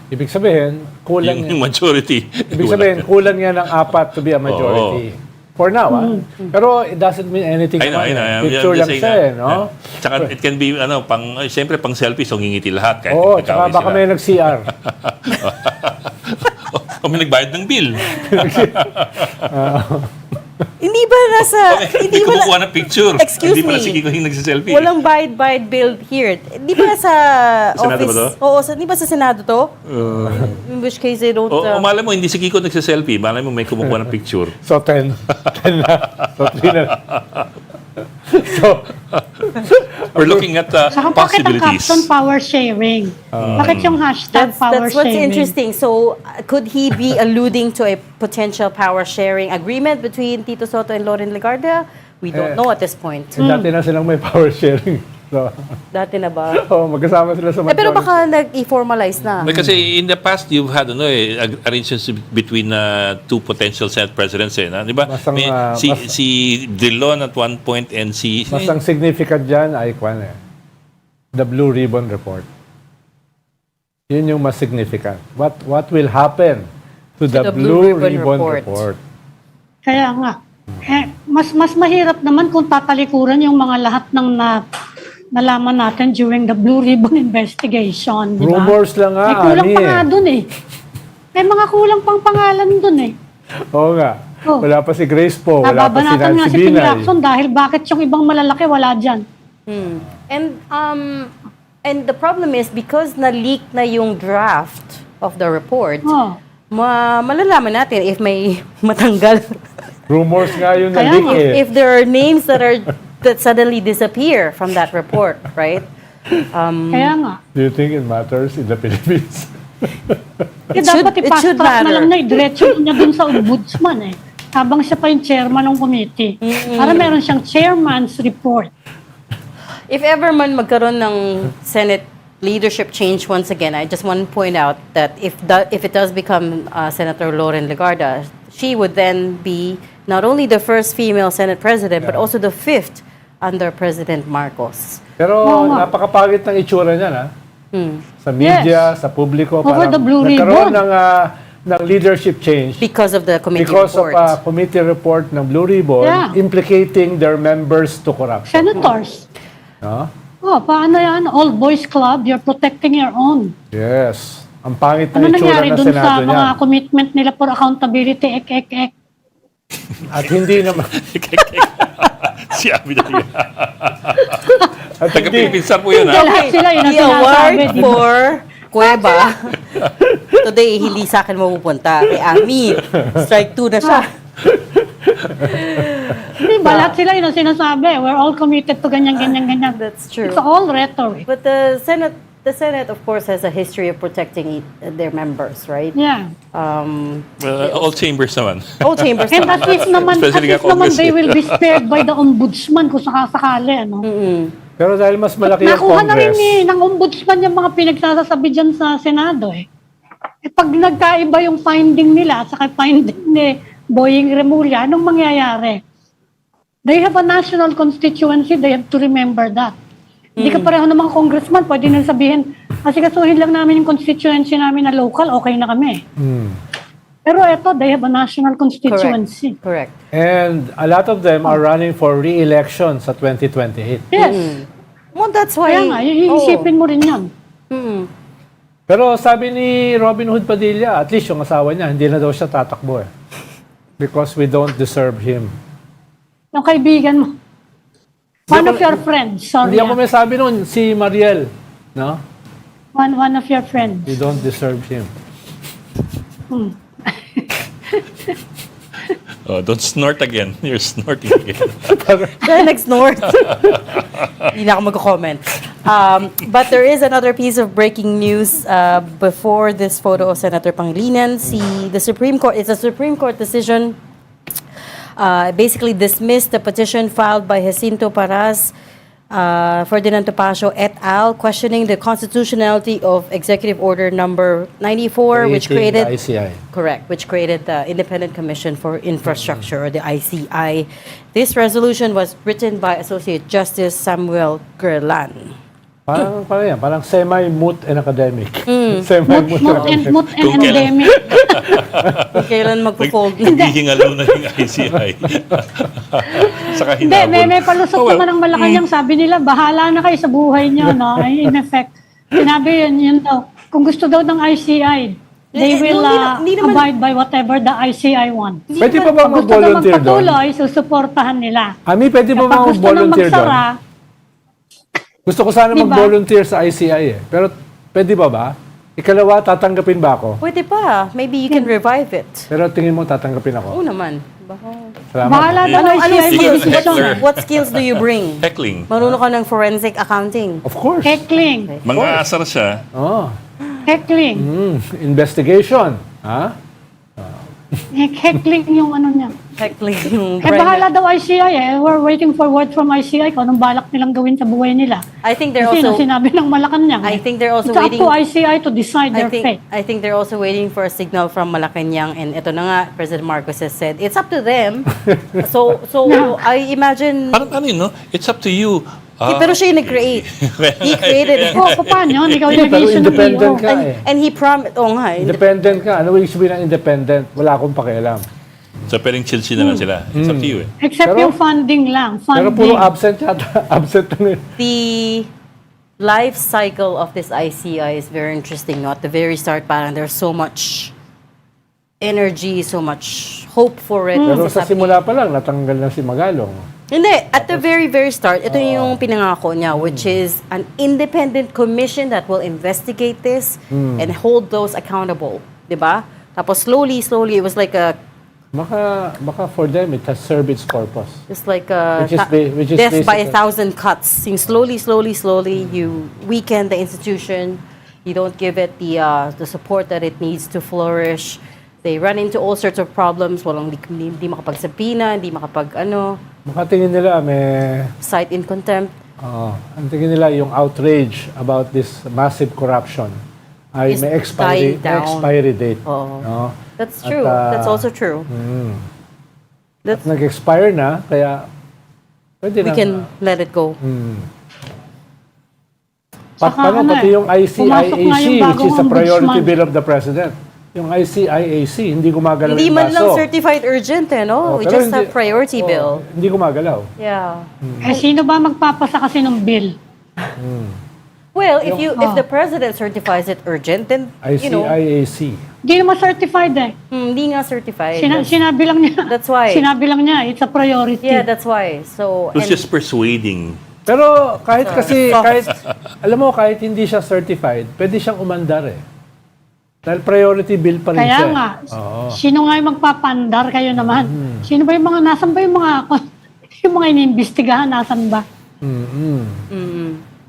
Ibig sabihin, kulang Yung majority. Ibig sabihin, kulang yan ng 4 to be a majority. For now, Pero it doesn't mean anything. I know. Picture lang siya, no? Tsaka it can be, siyempre pang selfie, so ngingiti lahat. Kahit Oo, tsaka nagkaway baka sila. may nag-CR. O may nagbayad ng bill. Hindi ba nasa... May kumukuha ng picture. Excuse Hindi pala me. si Kiko yung nagsiselfie. Walang bayad bill here. Di ba sa Senado office? ba to? Oo, di ba sa Senado to? In which case they don't... O malay mo, hindi si Kiko nagsiselfie. Malay mo, may kumukuha ng picture. So, 10. 10 na. So, 3 na. So, We're looking at Saka bakit ang possibilities. caption power sharing? Bakit yung hashtag power That's what's sharing? interesting. So, could he be alluding to a potential power sharing agreement between Tito Soto and Lauren Legarda? We don't know at this point. dati na silang may power sharing. So, Dati na ba? magkasama sila sa Pero majority. baka nag-formalize na. Kasi in the past, you've had arrangements between two potential Senate presidents. Di ba? Masang, si Dillon at one point and si... Mas ang significant dyan ay the Blue Ribbon Report. Yun yung mas significant. What will happen to the Blue Ribbon Report? Kaya nga. Mas mahirap naman kung tatalikuran yung mga lahat ng nalaman natin during the Blue Ribbon investigation. Di ba? Rumors lang nga, May kulang Ani, pa nga dun eh. May mga kulang pang pangalan dun eh. Oo nga. Oh. Wala pa si Grace po, wala pa si Nababanatan nga Nancy si Ping Binay. Lacson dahil bakit yung ibang malalaki wala dyan. And the problem is because na-leak na yung draft of the report, malalaman natin if may matanggal. Rumors nga yun na Kaya leak nga. eh. If there are names that suddenly disappear from that report, right? Kaya nga. Do you think it matters in the Philippines? Dapat it should ipastak na matter. lang na idiretso niya dun sa ombudsman eh. Habang siya pa yung chairman ng committee. Para meron siyang chairman's report. If ever man magkaroon ng Senate leadership change once again, I just want to point out that if it does become Senator Lauren Legarda, she would then be not only the first female Senate president, but also the 5th under President Marcos. Pero napakapagit ng itsura niya, na? Sa media, sa publiko. Over the Blue nagkaroon Ribbon. ng leadership change Because of the committee because report. of a committee report ng Blue Ribbon Yeah. implicating their members to corruption. Senators. No? Oh, paano yan? All boys club, you're protecting your own. Yes. Ang pangit Ano na itsura nangyari ng dun sa Senado mga niya. commitment nila for accountability, ek. At hindi naman... Si Abby talaga. At hindi, Taga-Philippines po yun, ha? Lahat sila yun ang The award sinasabi. di ba? for Cueva. Today, hindi sa akin mapupunta. Kay Ami. Strike 2 na siya. Di ba? Lahat sila yun ang sinasabi. We're all committed to ganyan. That's true. It's all rhetoric. But the Senate, of course, has a history of protecting their members, right? Yeah. All chambers naman. All chambers. And at least naman, Especially they will be spared by the ombudsman kung sakasakali. Ano? pero dahil mas malaki ang Nakuha na rin Congress, ng ombudsman yung mga pinagsasabi dyan sa Senado eh. Pag nagkaiba yung finding nila at saka finding ni Boying Remulla, anong mangyayari? They have a national constituency, they have to remember that. Hindi ka pareho ng mga congressman, pwede nang sabihin, kasi kasuhin lang namin yung constituency namin na local, okay na kami. Pero eto, they have a national constituency. Correct. and a lot of them are running for re-election sa 2028. Yes. Well, that's why... Kaya nga, iisipin mo rin yan. Pero sabi ni Robin Hood Padilla, at least yung asawa niya, hindi na daw siya tatakbo eh. Because we don't deserve him. Yung kaibigan mo. One of your friends, sorry. Hindi ako may sabi nun, si Mariel. No? One of your friends. We don't deserve him. Oh, don't snort again. You're snorting again. Dahil nag-snort. Hindi na ako mag-comment. But there is another piece of breaking news before this photo of Senator Pangilinan. The Supreme Court, it's a Supreme Court decision, basically dismissed the petition filed by Jacinto Paraz, Ferdinand Topacio et al., questioning the constitutionality of Executive Order number 94, which Creating created... the ICI. Correct, which created the Independent Commission for Infrastructure, or the ICI. This resolution was written by Associate Justice Samuel Gerlan. Parang semi-moot and academic. Semi-moot and academic. Moot and endemic. Kung kailan magpo-fold. Hingalo na yung ICI. Saka Hindi, hinabol. may palusot naman ng Malacanang. Sabi nila, bahala na kayo sa buhay niyo, no? In effect, sinabi yun daw. Kung gusto daw ng ICI, they will hindi naman- abide by whatever the ICI wants. Pwede pa ba Kung gusto daw mag-volunteer doon? magpatuloy, susuportahan nila. Ami, pwede ba Kapag gusto nang mag-volunteer doon? magsara, Gusto ko sana Di ba? mag-volunteer sa ICI eh. Pero pwede ba? Ikalawa, tatanggapin ba ako? Pwede pa. Maybe you can revive it. Pero tingin mo, tatanggapin ako. Oo naman. Salamat. bahala daw Anong ICI skills? Heckler. What skills do you bring? Heckling. Marunong ka ng forensic accounting. Of course. Heckling. Mga asar siya. Oh. Heckling. Investigation. Ha? Heckling yung ano niya. Heckling yung Bahala daw ICI eh. We're waiting for word from ICI kung anong balak nilang gawin sa buhay nila. I think they're Kasi also... sinabi ng Malacanang. I think they're also It's up waiting... to ICI to decide their fate. I think they're also waiting for a signal from Malacanang, and ito na nga, President Marcos has said, it's up to them. so I imagine... Parang ano yun, no? It's up to you. pero siya yung nag-create. He created it. Paano? Ikaw yung Pero nag-issue ng independent PO. ka eh. And he promised... Oo nga. Independent ka. Ano yung sabihin ng independent? Wala akong pakialam. So, pwedeng chill-chill na lang sila. It's up to you eh. Except Pero- yung funding lang. Pero puro Funding. absent yata. Absent lang yun. The life cycle of this ICI is very interesting. No? At the very start, parang there's so much energy, so much hope for it. Pero Kasi sa sabi- simula pa lang, natanggal na si Magalong. Hindi, at the very, very start, ito yung pinangako niya, which is an independent commission that will investigate this and hold those accountable. Diba? Tapos slowly, it was like a Baka for them, it has served its purpose. Just like a Which is death by basically- 1,000 cuts. Yung slowly, you weaken the institution. You don't give it the support that it needs to flourish. They run into all sorts of problems. Walang hindi makapagsabina, hindi Baka tingin nila may... cite in contempt. ang tingin nila yung outrage about this massive corruption ay Is may dying down. expiry date. Oo. No? That's At, true. That's also true. At nag-expire na, kaya pwede We na. can let it go. Saka Pati yung pumasok nga ICIAC, yung which bagong is a priority ombudsman. bill of the President. Yung ICIAC, hindi gumagalaw Hindi yung man lang baso. certified urgent no? We pero just have priority bill. Hindi gumagalaw. Yeah. Eh, sino ba magpapasa kasi ng bill? Well, if the president certifies it urgent, then, IAC. Hindi naman certified eh. hindi nga certified. Sinabi lang niya. That's why. Sinabi lang niya, it's a priority. Yeah, that's why. So, It was just persuading. Pero alam mo, kahit hindi siya certified, pwede siyang umandar eh. Dahil priority bill pa rin Kaya siya. nga, sino nga yung magpapandar kayo naman? Sino ba yung mga, nasan ba yung mga iniimbestigahan, nasan ba?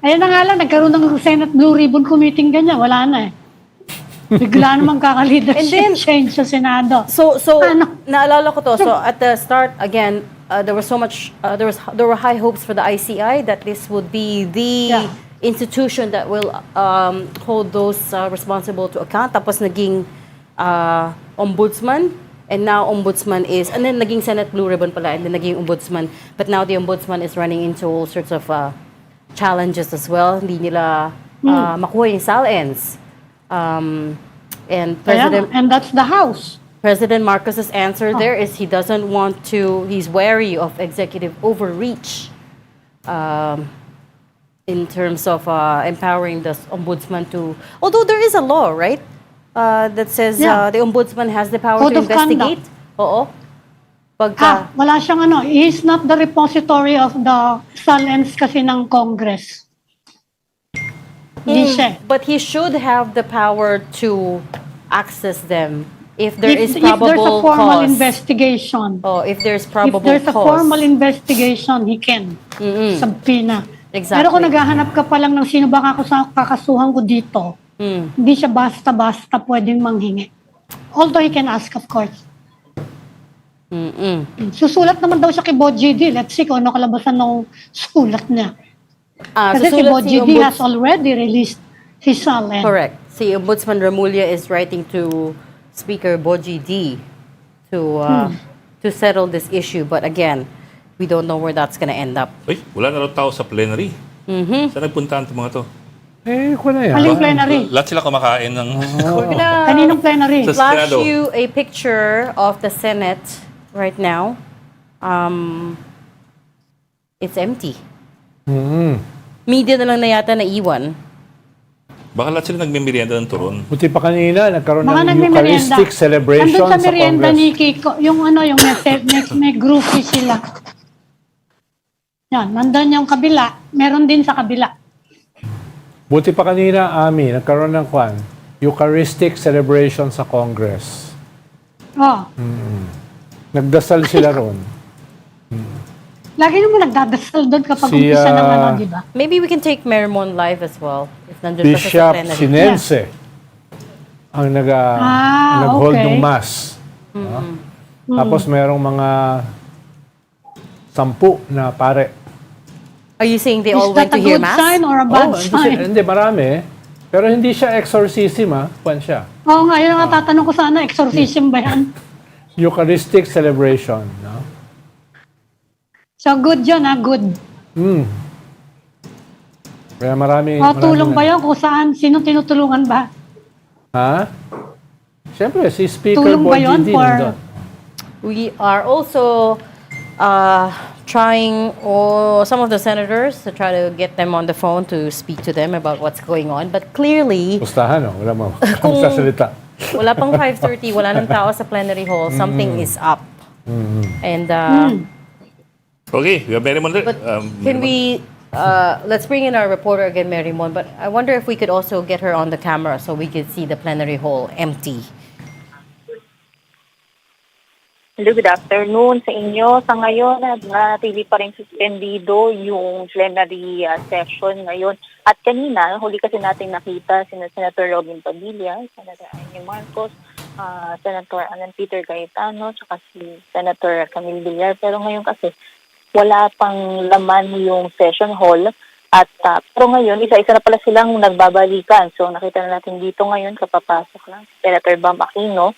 Ayun na nga lang, nagkaroon ng Senate Blue Ribbon Committee ganyan, wala na eh. Bigla naman kaka-leadership change sa Senado. So naalala ko to. So at the start, again, there was so much, there were high hopes for the ICI that this would be the institution that will hold those responsible to account. Tapos naging ombudsman, and now ombudsman is, and then naging Senate Blue Ribbon pala, and then naging ombudsman. But now the ombudsman is running into all sorts of challenges as well. Hindi nila makuha yung SALNs. And that's the House. President Marcos's answer there is he doesn't want to, he's wary of executive overreach in terms of empowering the ombudsman to, although there is a law, right? That says the ombudsman has the power Code to of investigate. Oo. Wala siyang he's not the repository of the SALNs kasi ng Congress. But he should have the power to access them if there is probable if there's a formal cause. Investigation. Oh, if there's probable If there's a cause. formal investigation, he can. Subpoena. Exactly. Pero kung naghahanap ka pa lang ng sino ba kakasuhan ko dito, hindi siya basta-basta pwedeng manghingi. Although he can ask, of course. Susulat naman daw siya kay BOJD. Let's see kung ano kalabasan ng sulat niya. Kasi si BOJD has already released his SALN. Correct. Si Ombudsman Remulla is writing to Speaker BOJD to settle this issue. But again, we don't know where that's gonna end up. Uy, wala na raw tao sa plenary. Saan nagpuntahan itong mga to? Wala yan. Aling plenary? Lahat sila kumakain ng... Kaninong plenary? Sa Flash Senado. you a picture of the Senate right now. It's empty. Media na lang na yata naiwan. Baka lahat sila nagmimerienda ng turon. Buti pa kanina, nagkaroon Mga ng nagmimerienda. Eucharistic celebration Andun sa sa merienda Congress. ni Kiko, yung may groupie sila. Yan, nandun yung kabila. Meron din sa kabila. Buti pa kanina, Ami, nagkaroon ng Eucharistic celebration sa Congress. Oh. Nagdasal sila ron. Lagi naman nagdadasal doon kapag umpisa ng di ba? Maybe we can take Merrimon live as well. If nandun pa siya sa Bishop plenary. Sinense ang nag-hold ng mass. Tapos merong mga 10 na pare. Are you saying they all Is went that to a hear good mass? sign or a bad sign? Hindi, marami. Pero hindi siya exorcism, Kwan siya. Oo nga, yun ang tatanong ko sana, exorcism ba yan? Eucharistic celebration. No? So good yun, good. Kaya marami... Tulong ba yun kung saan? Sino tinutulungan ba? Ha? Siyempre, si Speaker Tulong ba yun BOJD for... nandun. We are also trying some of the senators to try to get them on the phone to speak to them about what's going on. But clearly, Pustahan, wala mo. Magsasalita. wala pang 5:30, wala nang tao sa plenary hall. Something is up. And Okay, we have Merrimon. but can we let's bring in our reporter again, Merrimon. But I wonder if we could also get her on the camera so we could see the plenary hall empty. Hello, good afternoon sa inyo. Sa ngayon, TV pa rin suspendido yung plenary session ngayon. At kanina, huli kasi natin nakita si Senator Robin Padilla, Senator Amy Marcos, Senator Alan Peter Cayetano, saka si Senator Camille Villar. Pero ngayon kasi, wala pang laman yung session hall. At pero ngayon, isa-isa na pala silang nagbabalikan. So nakita na natin dito ngayon, kapapasok lang, Senator Bam Aquino,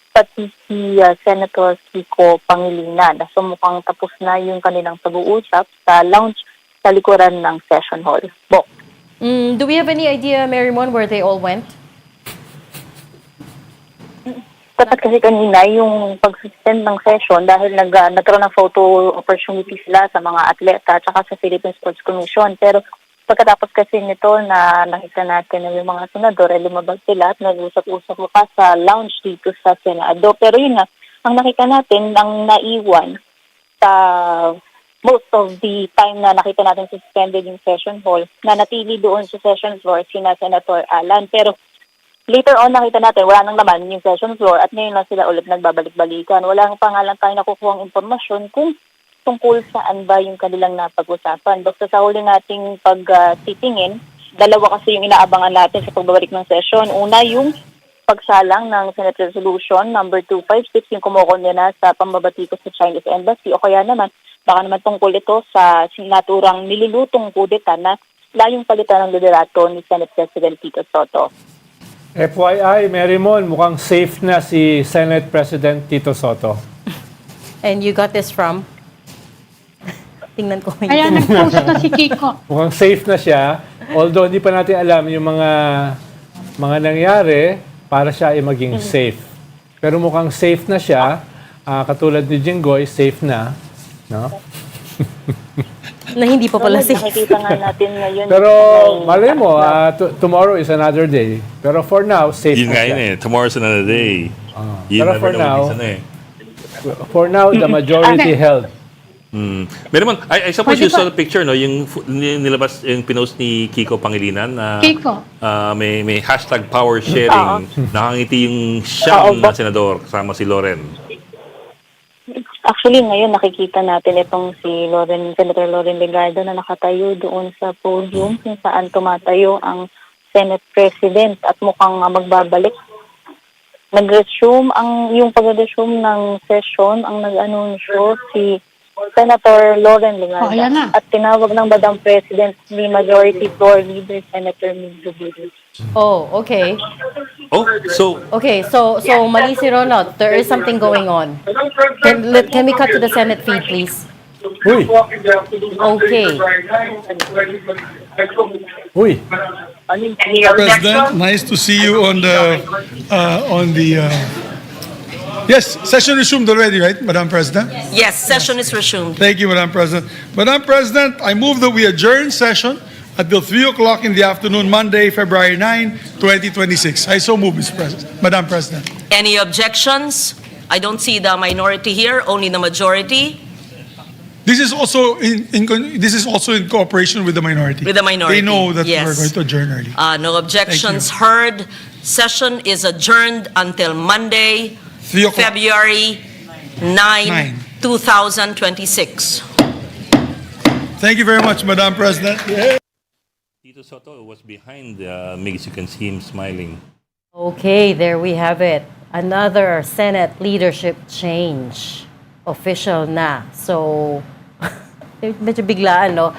pati si Senator Kiko Pangilinan. So mukhang tapos na yung kanilang pag-uusap sa lounge sa likuran ng session hall. Bo. Do we have any idea, Merrimon, where they all went? Dapat kasi kanina yung pag-suspend ng session dahil nagkaroon ng photo opportunity sila sa mga atleta at saka sa Philippine Sports Commission. Pero Pagkatapos kasi nito na nakita natin na yung mga senador ay lumabas sila at nag-usap-usap pa sa lounge dito sa Senado. Pero yun nga, ang nakita natin, ang naiwan sa most of the time na nakita natin suspended yung session hall, na natili doon sa session floor sina Senator Alan. Pero later on nakita natin, wala nang naman yung session floor at ngayon lang sila ulit nagbabalik-balikan. Wala pa nga lang tayo nakukuha ng impormasyon kung tungkol saan ba yung kanilang napag-usapan. Basta sa huli nating pagtitingin, dalawa kasi yung inaabangan natin sa pagbabalik ng session. Una, yung pagsalang ng Senate Resolution number 256, yung kumukondena sa pambabatikos sa Chinese Embassy, o kaya naman, baka naman tungkol ito sa sinaturang nililutong kudeta na layong palitan ng liderato ni Senate President Tito Soto. FYI, Marymon, mukhang safe na si Senate President Tito Soto. And you got this from? Tingnan ko. Kaya nag-post na si Kiko. Mukhang safe na siya. Although hindi pa natin alam yung mga nangyari para siya ay maging safe. Pero mukhang safe na siya. Katulad ni Jinggoy, safe na. No? Na hindi pa pala safe. Nakikita nga natin ngayon. Pero malay mo, tomorrow is another day. Pero for now, safe Yun na nga siya. yun eh. Tomorrow's another day. Pero for now, the majority held. Meron, I suppose Pwede you saw ba? the picture, no? Yung nilabas, yung pinost ni Kiko Pangilinan na Kiko. may hashtag power sharing. Nakangiti yung siyam na senador kasama si Loren. Actually, ngayon nakikita natin itong si Senator Loren Legarda na nakatayo doon sa podium kung saan tumatayo ang Senate President at mukhang magbabalik. Nag-resume yung pag-resume ng session, ang nag-anunsyo si Senator Loren Oh, ayan na. Legarda at tinawag ng Madam President ni Majority Floor Leader Senator Migzubiri. Oh, okay. Oh, so Okay, so mali si Ronald. There is something going on. Can we cut to the Senate feed, please? Uy! Okay. Uy! President, nice to see you on the. Yes, session resumed already, right, Madam President? Yes, session is resumed. Thank you, Madam President. Madam President, I move that we adjourn session until 3 o'clock in the afternoon, Monday, February 9, 2026. I so move, Mr. President. Madam President. Any objections? I don't see the minority here, only the majority. This is also in cooperation with the minority. With the minority, They know that yes. we're going to adjourn early. No objections heard. Session is adjourned until Monday, 3 o'clock. February 9, 2026. Thank you very much, Madam President. Yeah. Tito Soto was behind Migs. You can see him smiling. Okay, there we have it. Another Senate leadership change. Official na. So, medyo biglaan, no?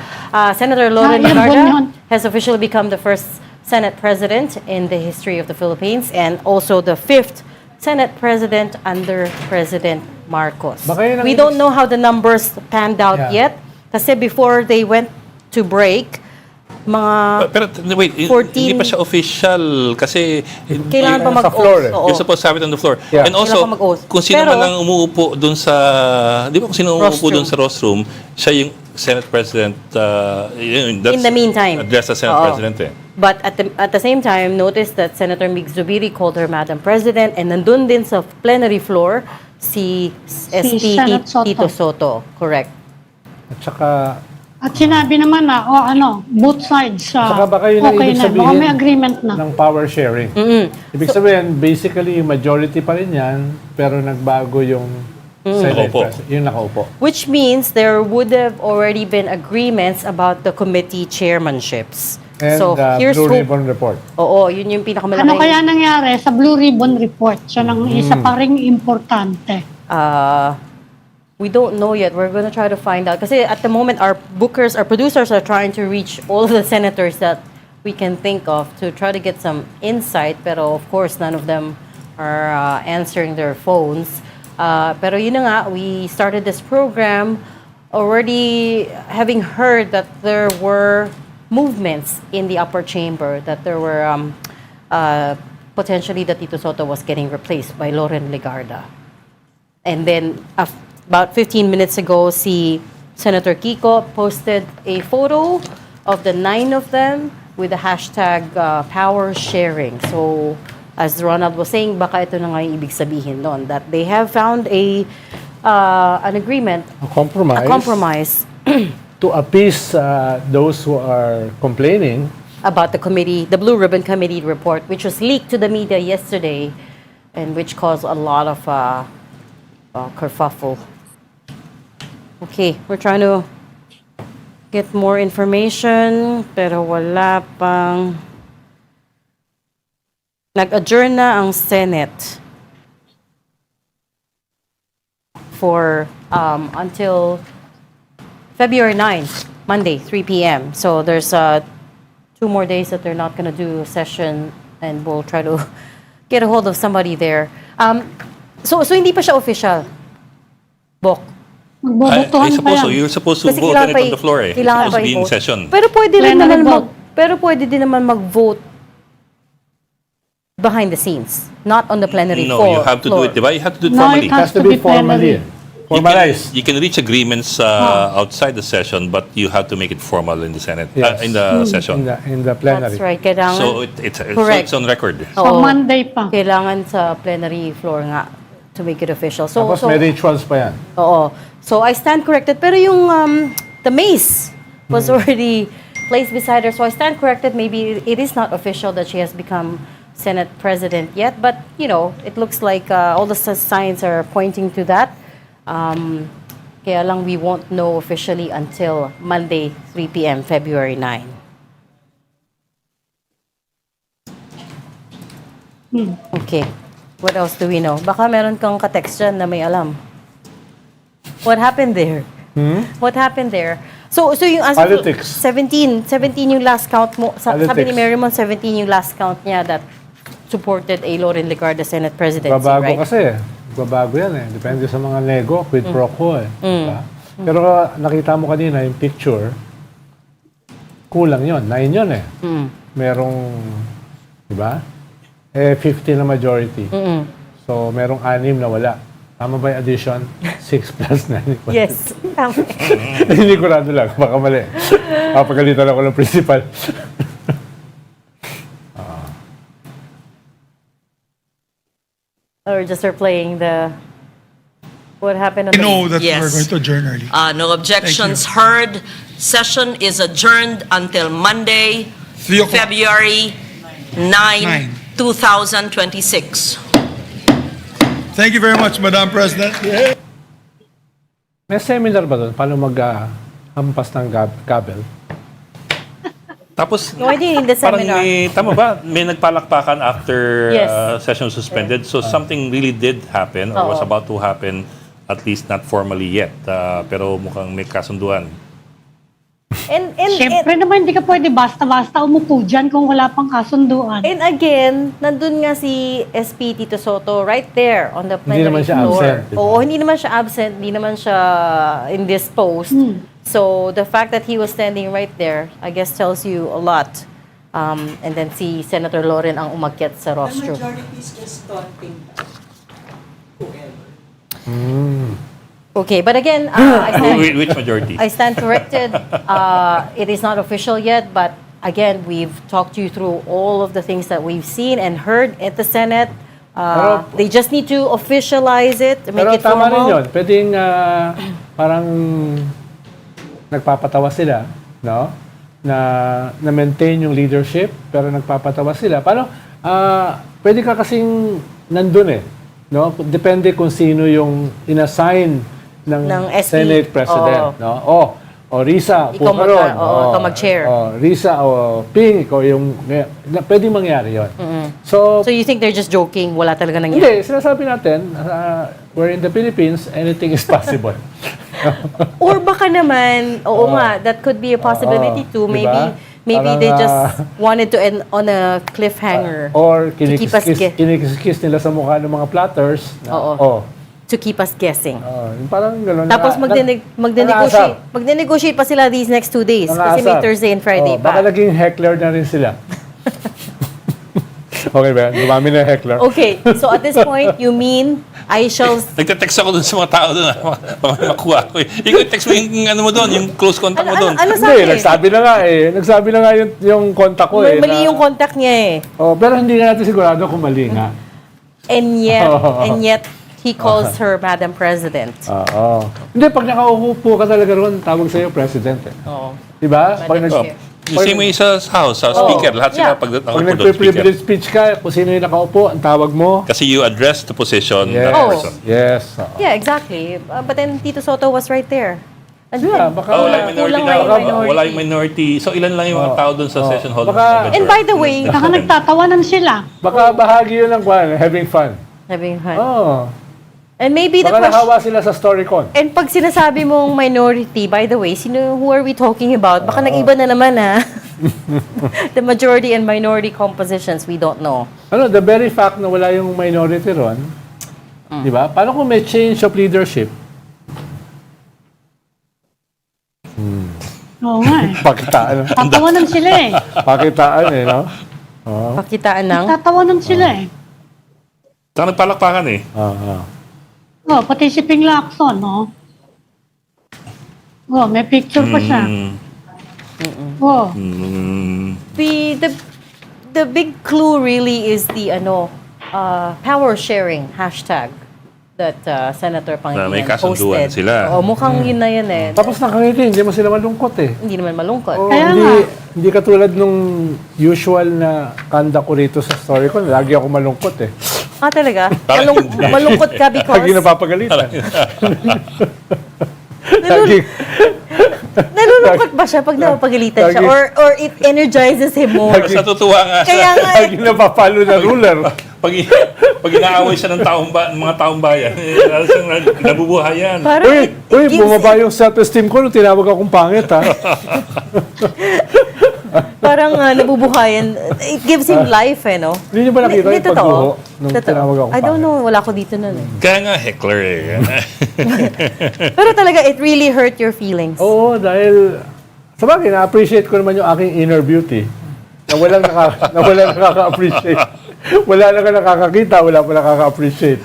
Senator Loren Legarda has officially become the first Senate President in the history of the Philippines and also the 5th Senate President under President Marcos. We don't know how the numbers panned out yet. Kasi before they went to break, mga Pero wait, 14 hindi pa siya official kasi kailangan pa sa floor mag-oath. Oo. you're supposed to have it on the floor. Yeah. And also, Kailangan pa mag-oath. kung sino Pero- man lang umuupo dun sa, di ba kung sino umuupo Rostrum. dun sa rostrum, siya yung Senate President, that's In the meantime. address as Senate Oo. President eh. But at the same time, notice that Senator Migzubiri called her Madam President and nandun din sa plenary floor si ST Senate Soto. Tito Soto. Correct. At saka, At sinabi naman na, both sides, saka baka yun ang okay ibig na. sabihin Baka may agreement na. ng power sharing. Ibig sabihin, basically, majority pa rin yan, pero nagbago yung Senate Nakaupo. President. Yung nakaupo. Which means there would have already been agreements about the committee chairmanships. And So here's Blue hope. Ribbon Report. Oo, yun yung pinakamalaki. Ano kaya nangyari sa Blue Ribbon Report? Siya nang isa pa ring importante. We don't know yet. We're going to try to find out. Kasi at the moment, our producers are trying to reach all the senators that we can think of to try to get some insight. Pero of course, none of them are answering their phones. Pero yun na nga, we started this program already having heard that there were movements in the upper chamber, that there were potentially that Tito Soto was getting replaced by Loren Legarda. And then about 15 minutes ago, si Senator Kiko posted a photo of the 9 of them with the hashtag power sharing. So, as Ronald was saying, baka ito na nga yung ibig sabihin doon, that they have found an agreement, A compromise. To appease those who are complaining about the Blue Ribbon Committee report, which was leaked to the media yesterday, and which caused a lot of kerfuffle. Okay, we're trying to get more information, pero wala pang. Nag-adjourn na ang Senate for until February 9, Monday, 3 p.m. So there's 2 more days that they're not going to do a session, and we'll try to get a hold of somebody there. So hindi pa siya official, Bok. I suppose so. You're supposed to Kasi vote on it on the floor. It's kailangan supposed to pa be in i-vote. session. Pero pwede rin Plenary naman vote. pwede din naman mag-vote behind the scenes, not on the plenary No, floor. you have to do it, diba? You have to do it No, formally. it has to be formally. Formalized. You can reach agreements outside the session, but you have to make it formal in the Senate, Yes. in the session. In the plenary. That's right. Kailangan, So correct. it's on record. So Monday pa. Kailangan sa plenary floor nga to make it official. So, Tapos may rituals pa yan. oo. So I stand corrected. Pero yung the mace was already placed beside her. So I stand corrected. Maybe it is not official that she has become Senate President yet. But, you know, it looks like all the signs are pointing to that. Kaya lang we won't know officially until Monday, 3 p.m., February 9. Okay. What else do we know? Baka meron kang ka-text dyan na may alam. What happened there? What happened there? So yung as Politics. 17 yung last count mo. Sabi ni Politics. Merrimon, 17 yung last count niya that supported a Loren Legarda Senate presidency, Babago right? kasi. Babago yan eh. Depende sa mga nego, quid pro quo eh. Diba? Pero nakita mo kanina yung picture, kulang yon, 9 yun eh. Merong, di ba? 50 na majority. So, merong 6 na wala. Tama ba yung addition? 6 plus 9. Yes. Hindi ko rado lang. Baka mali. Papagalitan ako ng principal. Or just replaying what happened on We know that Yes. we're going to adjourn early. No objections heard. Session is adjourned until Monday, 3 o'clock. February 9, 2026. Thank you very much, Madam President. May seminar ba doon? Paano mag-hampas ng kabel? Tapos, No, I didn't in the parang seminar. tama ba? May nagpalakpakan after Yes. session suspended. So something really did happen or was Oo. about to happen, at least not formally yet. Pero mukhang may kasunduan. And Siyempre naman, hindi ka pwede basta-basta umupo dyan kung wala pang kasunduan. And again, nandun nga si SP Tito Soto right there on the Hindi naman plenary siya floor. absent, di ba? Oo, hindi naman siya absent, hindi naman siya indisposed. So the fact that he was standing right there, I guess tells you a lot. And then si Senator Loren ang umakyat sa rostrum. The majority is just taunting whoever. Okay, but again, I stand, Which majority? I stand corrected. It is not official yet, but again, we've talked you through all of the things that we've seen and heard at the Senate. They just need to officialize it, make Pero it tama rin formal. yun. Pwedeng parang nagpapatawa sila, no? Na maintain yung leadership, pero nagpapatawa sila. Paano? Pwede ka kasing nandun eh. No? Depende kung sino yung inassign ng SP. Senate President. No? O Risa, Ikaw upo ka ron. ikaw mag-chair. Risa, o Ping, ikaw yung... Pwedeng mangyari yun. So, So you think they're just joking? Wala talaga nangyari? hindi, sinasabi natin, we're in the Philippines, anything is possible. Or baka naman, oo nga, that could be a possibility too. Diba? Maybe Parang, they just wanted to end on a cliffhanger. Or to keep us kinikis nila sa mukha ng mga platters. Oo. To keep us guessing. Parang gano'n. Tapos magnegotiate pa sila these next 2 days. Kasi may Thursday and Friday pa. Baka naging heckler na rin sila. Okay ba? Dumami na heckler. Okay, so at this point, you mean I shall... Nagte-text ako dun sa mga tao dun, makuha ko. Ikaw text mo yung ano mo dun, yung close contact mo dun. Ano Hindi, sabi? nagsabi na nga eh. Nagsabi na nga yung contact ko eh. Mali yung contact niya eh. Oh, pero hindi nga natin sigurado kung mali nga. And yet, he calls her Madam President. Oo. Hindi, pag nakaupo ka talaga ron, tawag sa'yo President eh. Oo. Diba? Pag Same way sa house, sa speaker. Lahat sila pag pag nagpe-privilege speech ka, kung sino yung nakaupo, ang tawag mo. Kasi you address the position Yes. of the person. Yes. Yeah, exactly. But then Tito Soto was right there. Yeah, baka Wala yung minority kulang nga yung na. minority. Wala yung minority. So ilan lang yung mga tao dun sa session hall? And by the way, Baka nagtatawanan sila. Baka bahagi yun ng having fun. having fun. Oh. And maybe the Baka question... nahawa sila sa Storycon. And pag sinasabi mong minority, by the way, who are we talking about? Baka nag-iba na naman ha. The majority and minority compositions, we don't know. Ano, the very fact na wala yung minority ron, di ba? Paano kung may change of leadership? Oo nga eh. Pakitaan. Tatawanan sila eh. Pakitaan eh, no? Oh. Pakitaan ng... Tatawanan sila eh. Saka nagpalakpakan eh. Oh, pati si Ping Lacson, no? Oh, may picture pa siya. Oh. The big clue really is the power sharing hashtag that Senator May Pangilinan kasunduan posted. sila. Oh, mukhang yun na yun eh. Tapos nakangiti, hindi mo sila malungkot eh. Hindi naman malungkot. Oh, Kaya hindi katulad nung usual na kanda ko rito sa Storycon. Lagi ako malungkot eh. Ah, talaga? Malungkot ka because... Lagi napapagalitan. Nalulungkot ba siya pag napapagalitan siya? Or it energizes him more? Sa tutuwa nga. Kaya nga Lagi napapalo na ruler. Pag inaaway siya ng mga taong bayan, nabubuhayan. Uy, bumaba yung self-esteem ko nung tinawag akong pangit, ha? Parang nabubuhayan. It gives him life, eh, no? Hindi niyo ba nakita yung pagbuho nung tinawag akong I don't pangit? know. Wala ko dito nun, eh. Kaya nga heckler eh. Pero talaga, it really hurt your feelings. Oo, dahil sabagay, na-appreciate ko naman yung aking inner beauty. Na walang nakaka-appreciate. Wala na ka nakakakita, wala pa nakaka-appreciate.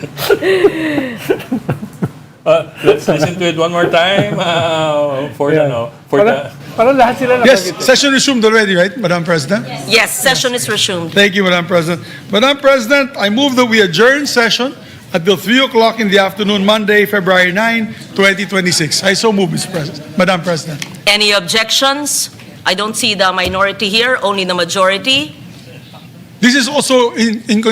Let's listen to it one more time Parang lahat sila Yes, session resumed already, right, Madam President? Yes, session is resumed. Thank you, Madam President. Madam President, I move that we adjourn session until 3 o'clock in the afternoon, Monday, February 9, 2026. I so move, Mr. President. Madam President. Any objections? I don't see the minority here, only the majority. This is also in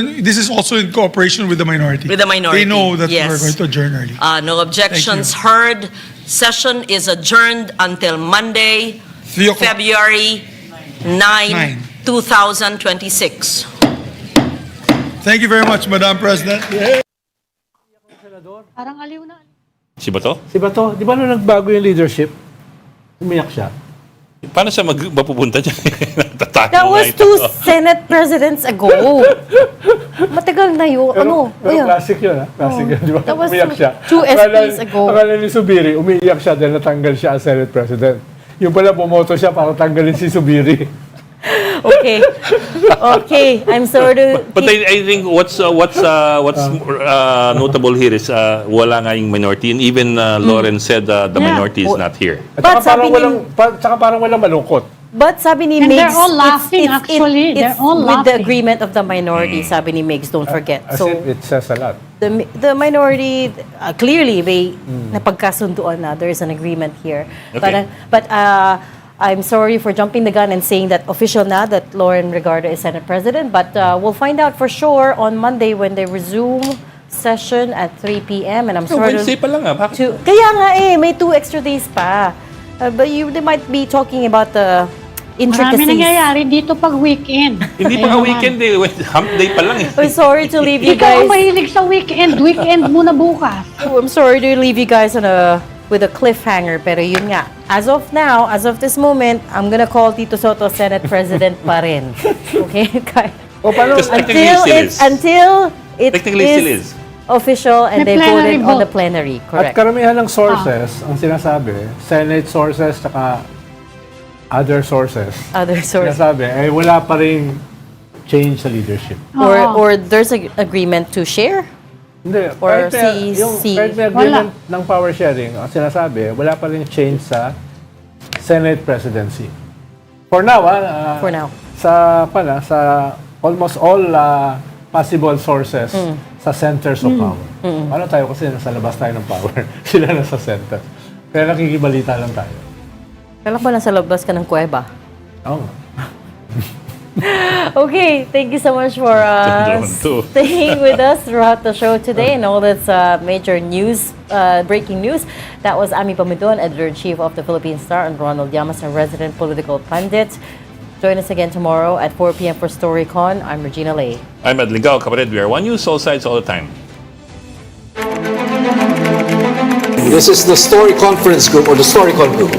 cooperation with the minority. With the minority, They know that yes. we're going to adjourn early. No objections heard. Session is adjourned until Monday, 3 o'clock. February 9, 2026. Thank you very much, Madam President. Parang aliw na. Si Bato? Si Bato, di ba nung nagbago yung leadership, umiyak siya? Paano siya mapupunta dyan? That was 2 Senate presidents ago. Matagal na yun. Pero classic yun, ha? Classic yun, di ba? That was Umiyak siya. 2 SPs ago. Akala ni Subiri, umiiyak siya dahil natanggal siya as Senate President. Yung pala, bumoto siya para tanggalin si Subiri. Okay, I'm sorry to... But I think what's notable here is wala nga yung minority, and even Lauren said the minority is not here. At saka parang walang malungkot. But sabi ni And Migs, they're all laughing, actually. They're all with the laughing. agreement of the minority, sabi ni Migs, don't forget. As if it says a lot. The minority, clearly, they napagkasunduan na. There is an agreement here. Okay. But I'm sorry for jumping the gun and saying that official na that Lauren Regardo is Senate President. But we'll find out for sure on Monday when they resume session at 3 p.m. And I'm sorry Wednesday pa lang Kaya nga may 2 extra days pa. But they might be talking about the intricacies. Marami nangyayari dito pag weekend. Hindi pa weekend eh. Hump day pa lang eh. I'm sorry to leave you Ikaw guys. ang mahilig sa weekend. Weekend muna bukas. I'm sorry to leave you guys with a cliffhanger, pero yun nga. As of now, as of this moment, I'm gonna call Tito Soto Senate President pa rin. Okay? Until it is official and they voted on the plenary. Correct. At karamihan ng sources, ang sinasabi, Senate sources, tsaka other sources. Sinasabi, wala pa rin change sa leadership. Or there's an agreement to share Hindi. Or Kahit may agreement ng power sharing, ang sinasabi, wala pa rin change sa Senate presidency. For now, For now. sa almost all possible sources sa centers of power. Ano tayo kasi nasa labas tayo ng power. Sila nasa center. Kaya nakikibalita lang tayo. Kailan ba nasa labas ka ng kuweba? Oo. Okay, thank you so much for staying with us throughout the show today and all this major news, breaking news. That was Ami Pamidon, Editor-in-Chief of the Philippine Star, and Ronald Llamas, a resident political pundit. Join us again tomorrow at 4 p.m. for Storycon. I'm Regina Lay. I'm Ed Ligao, kapatid. We are One News, all sides, all the time. This is the Story Conference Group or the Storycon Group.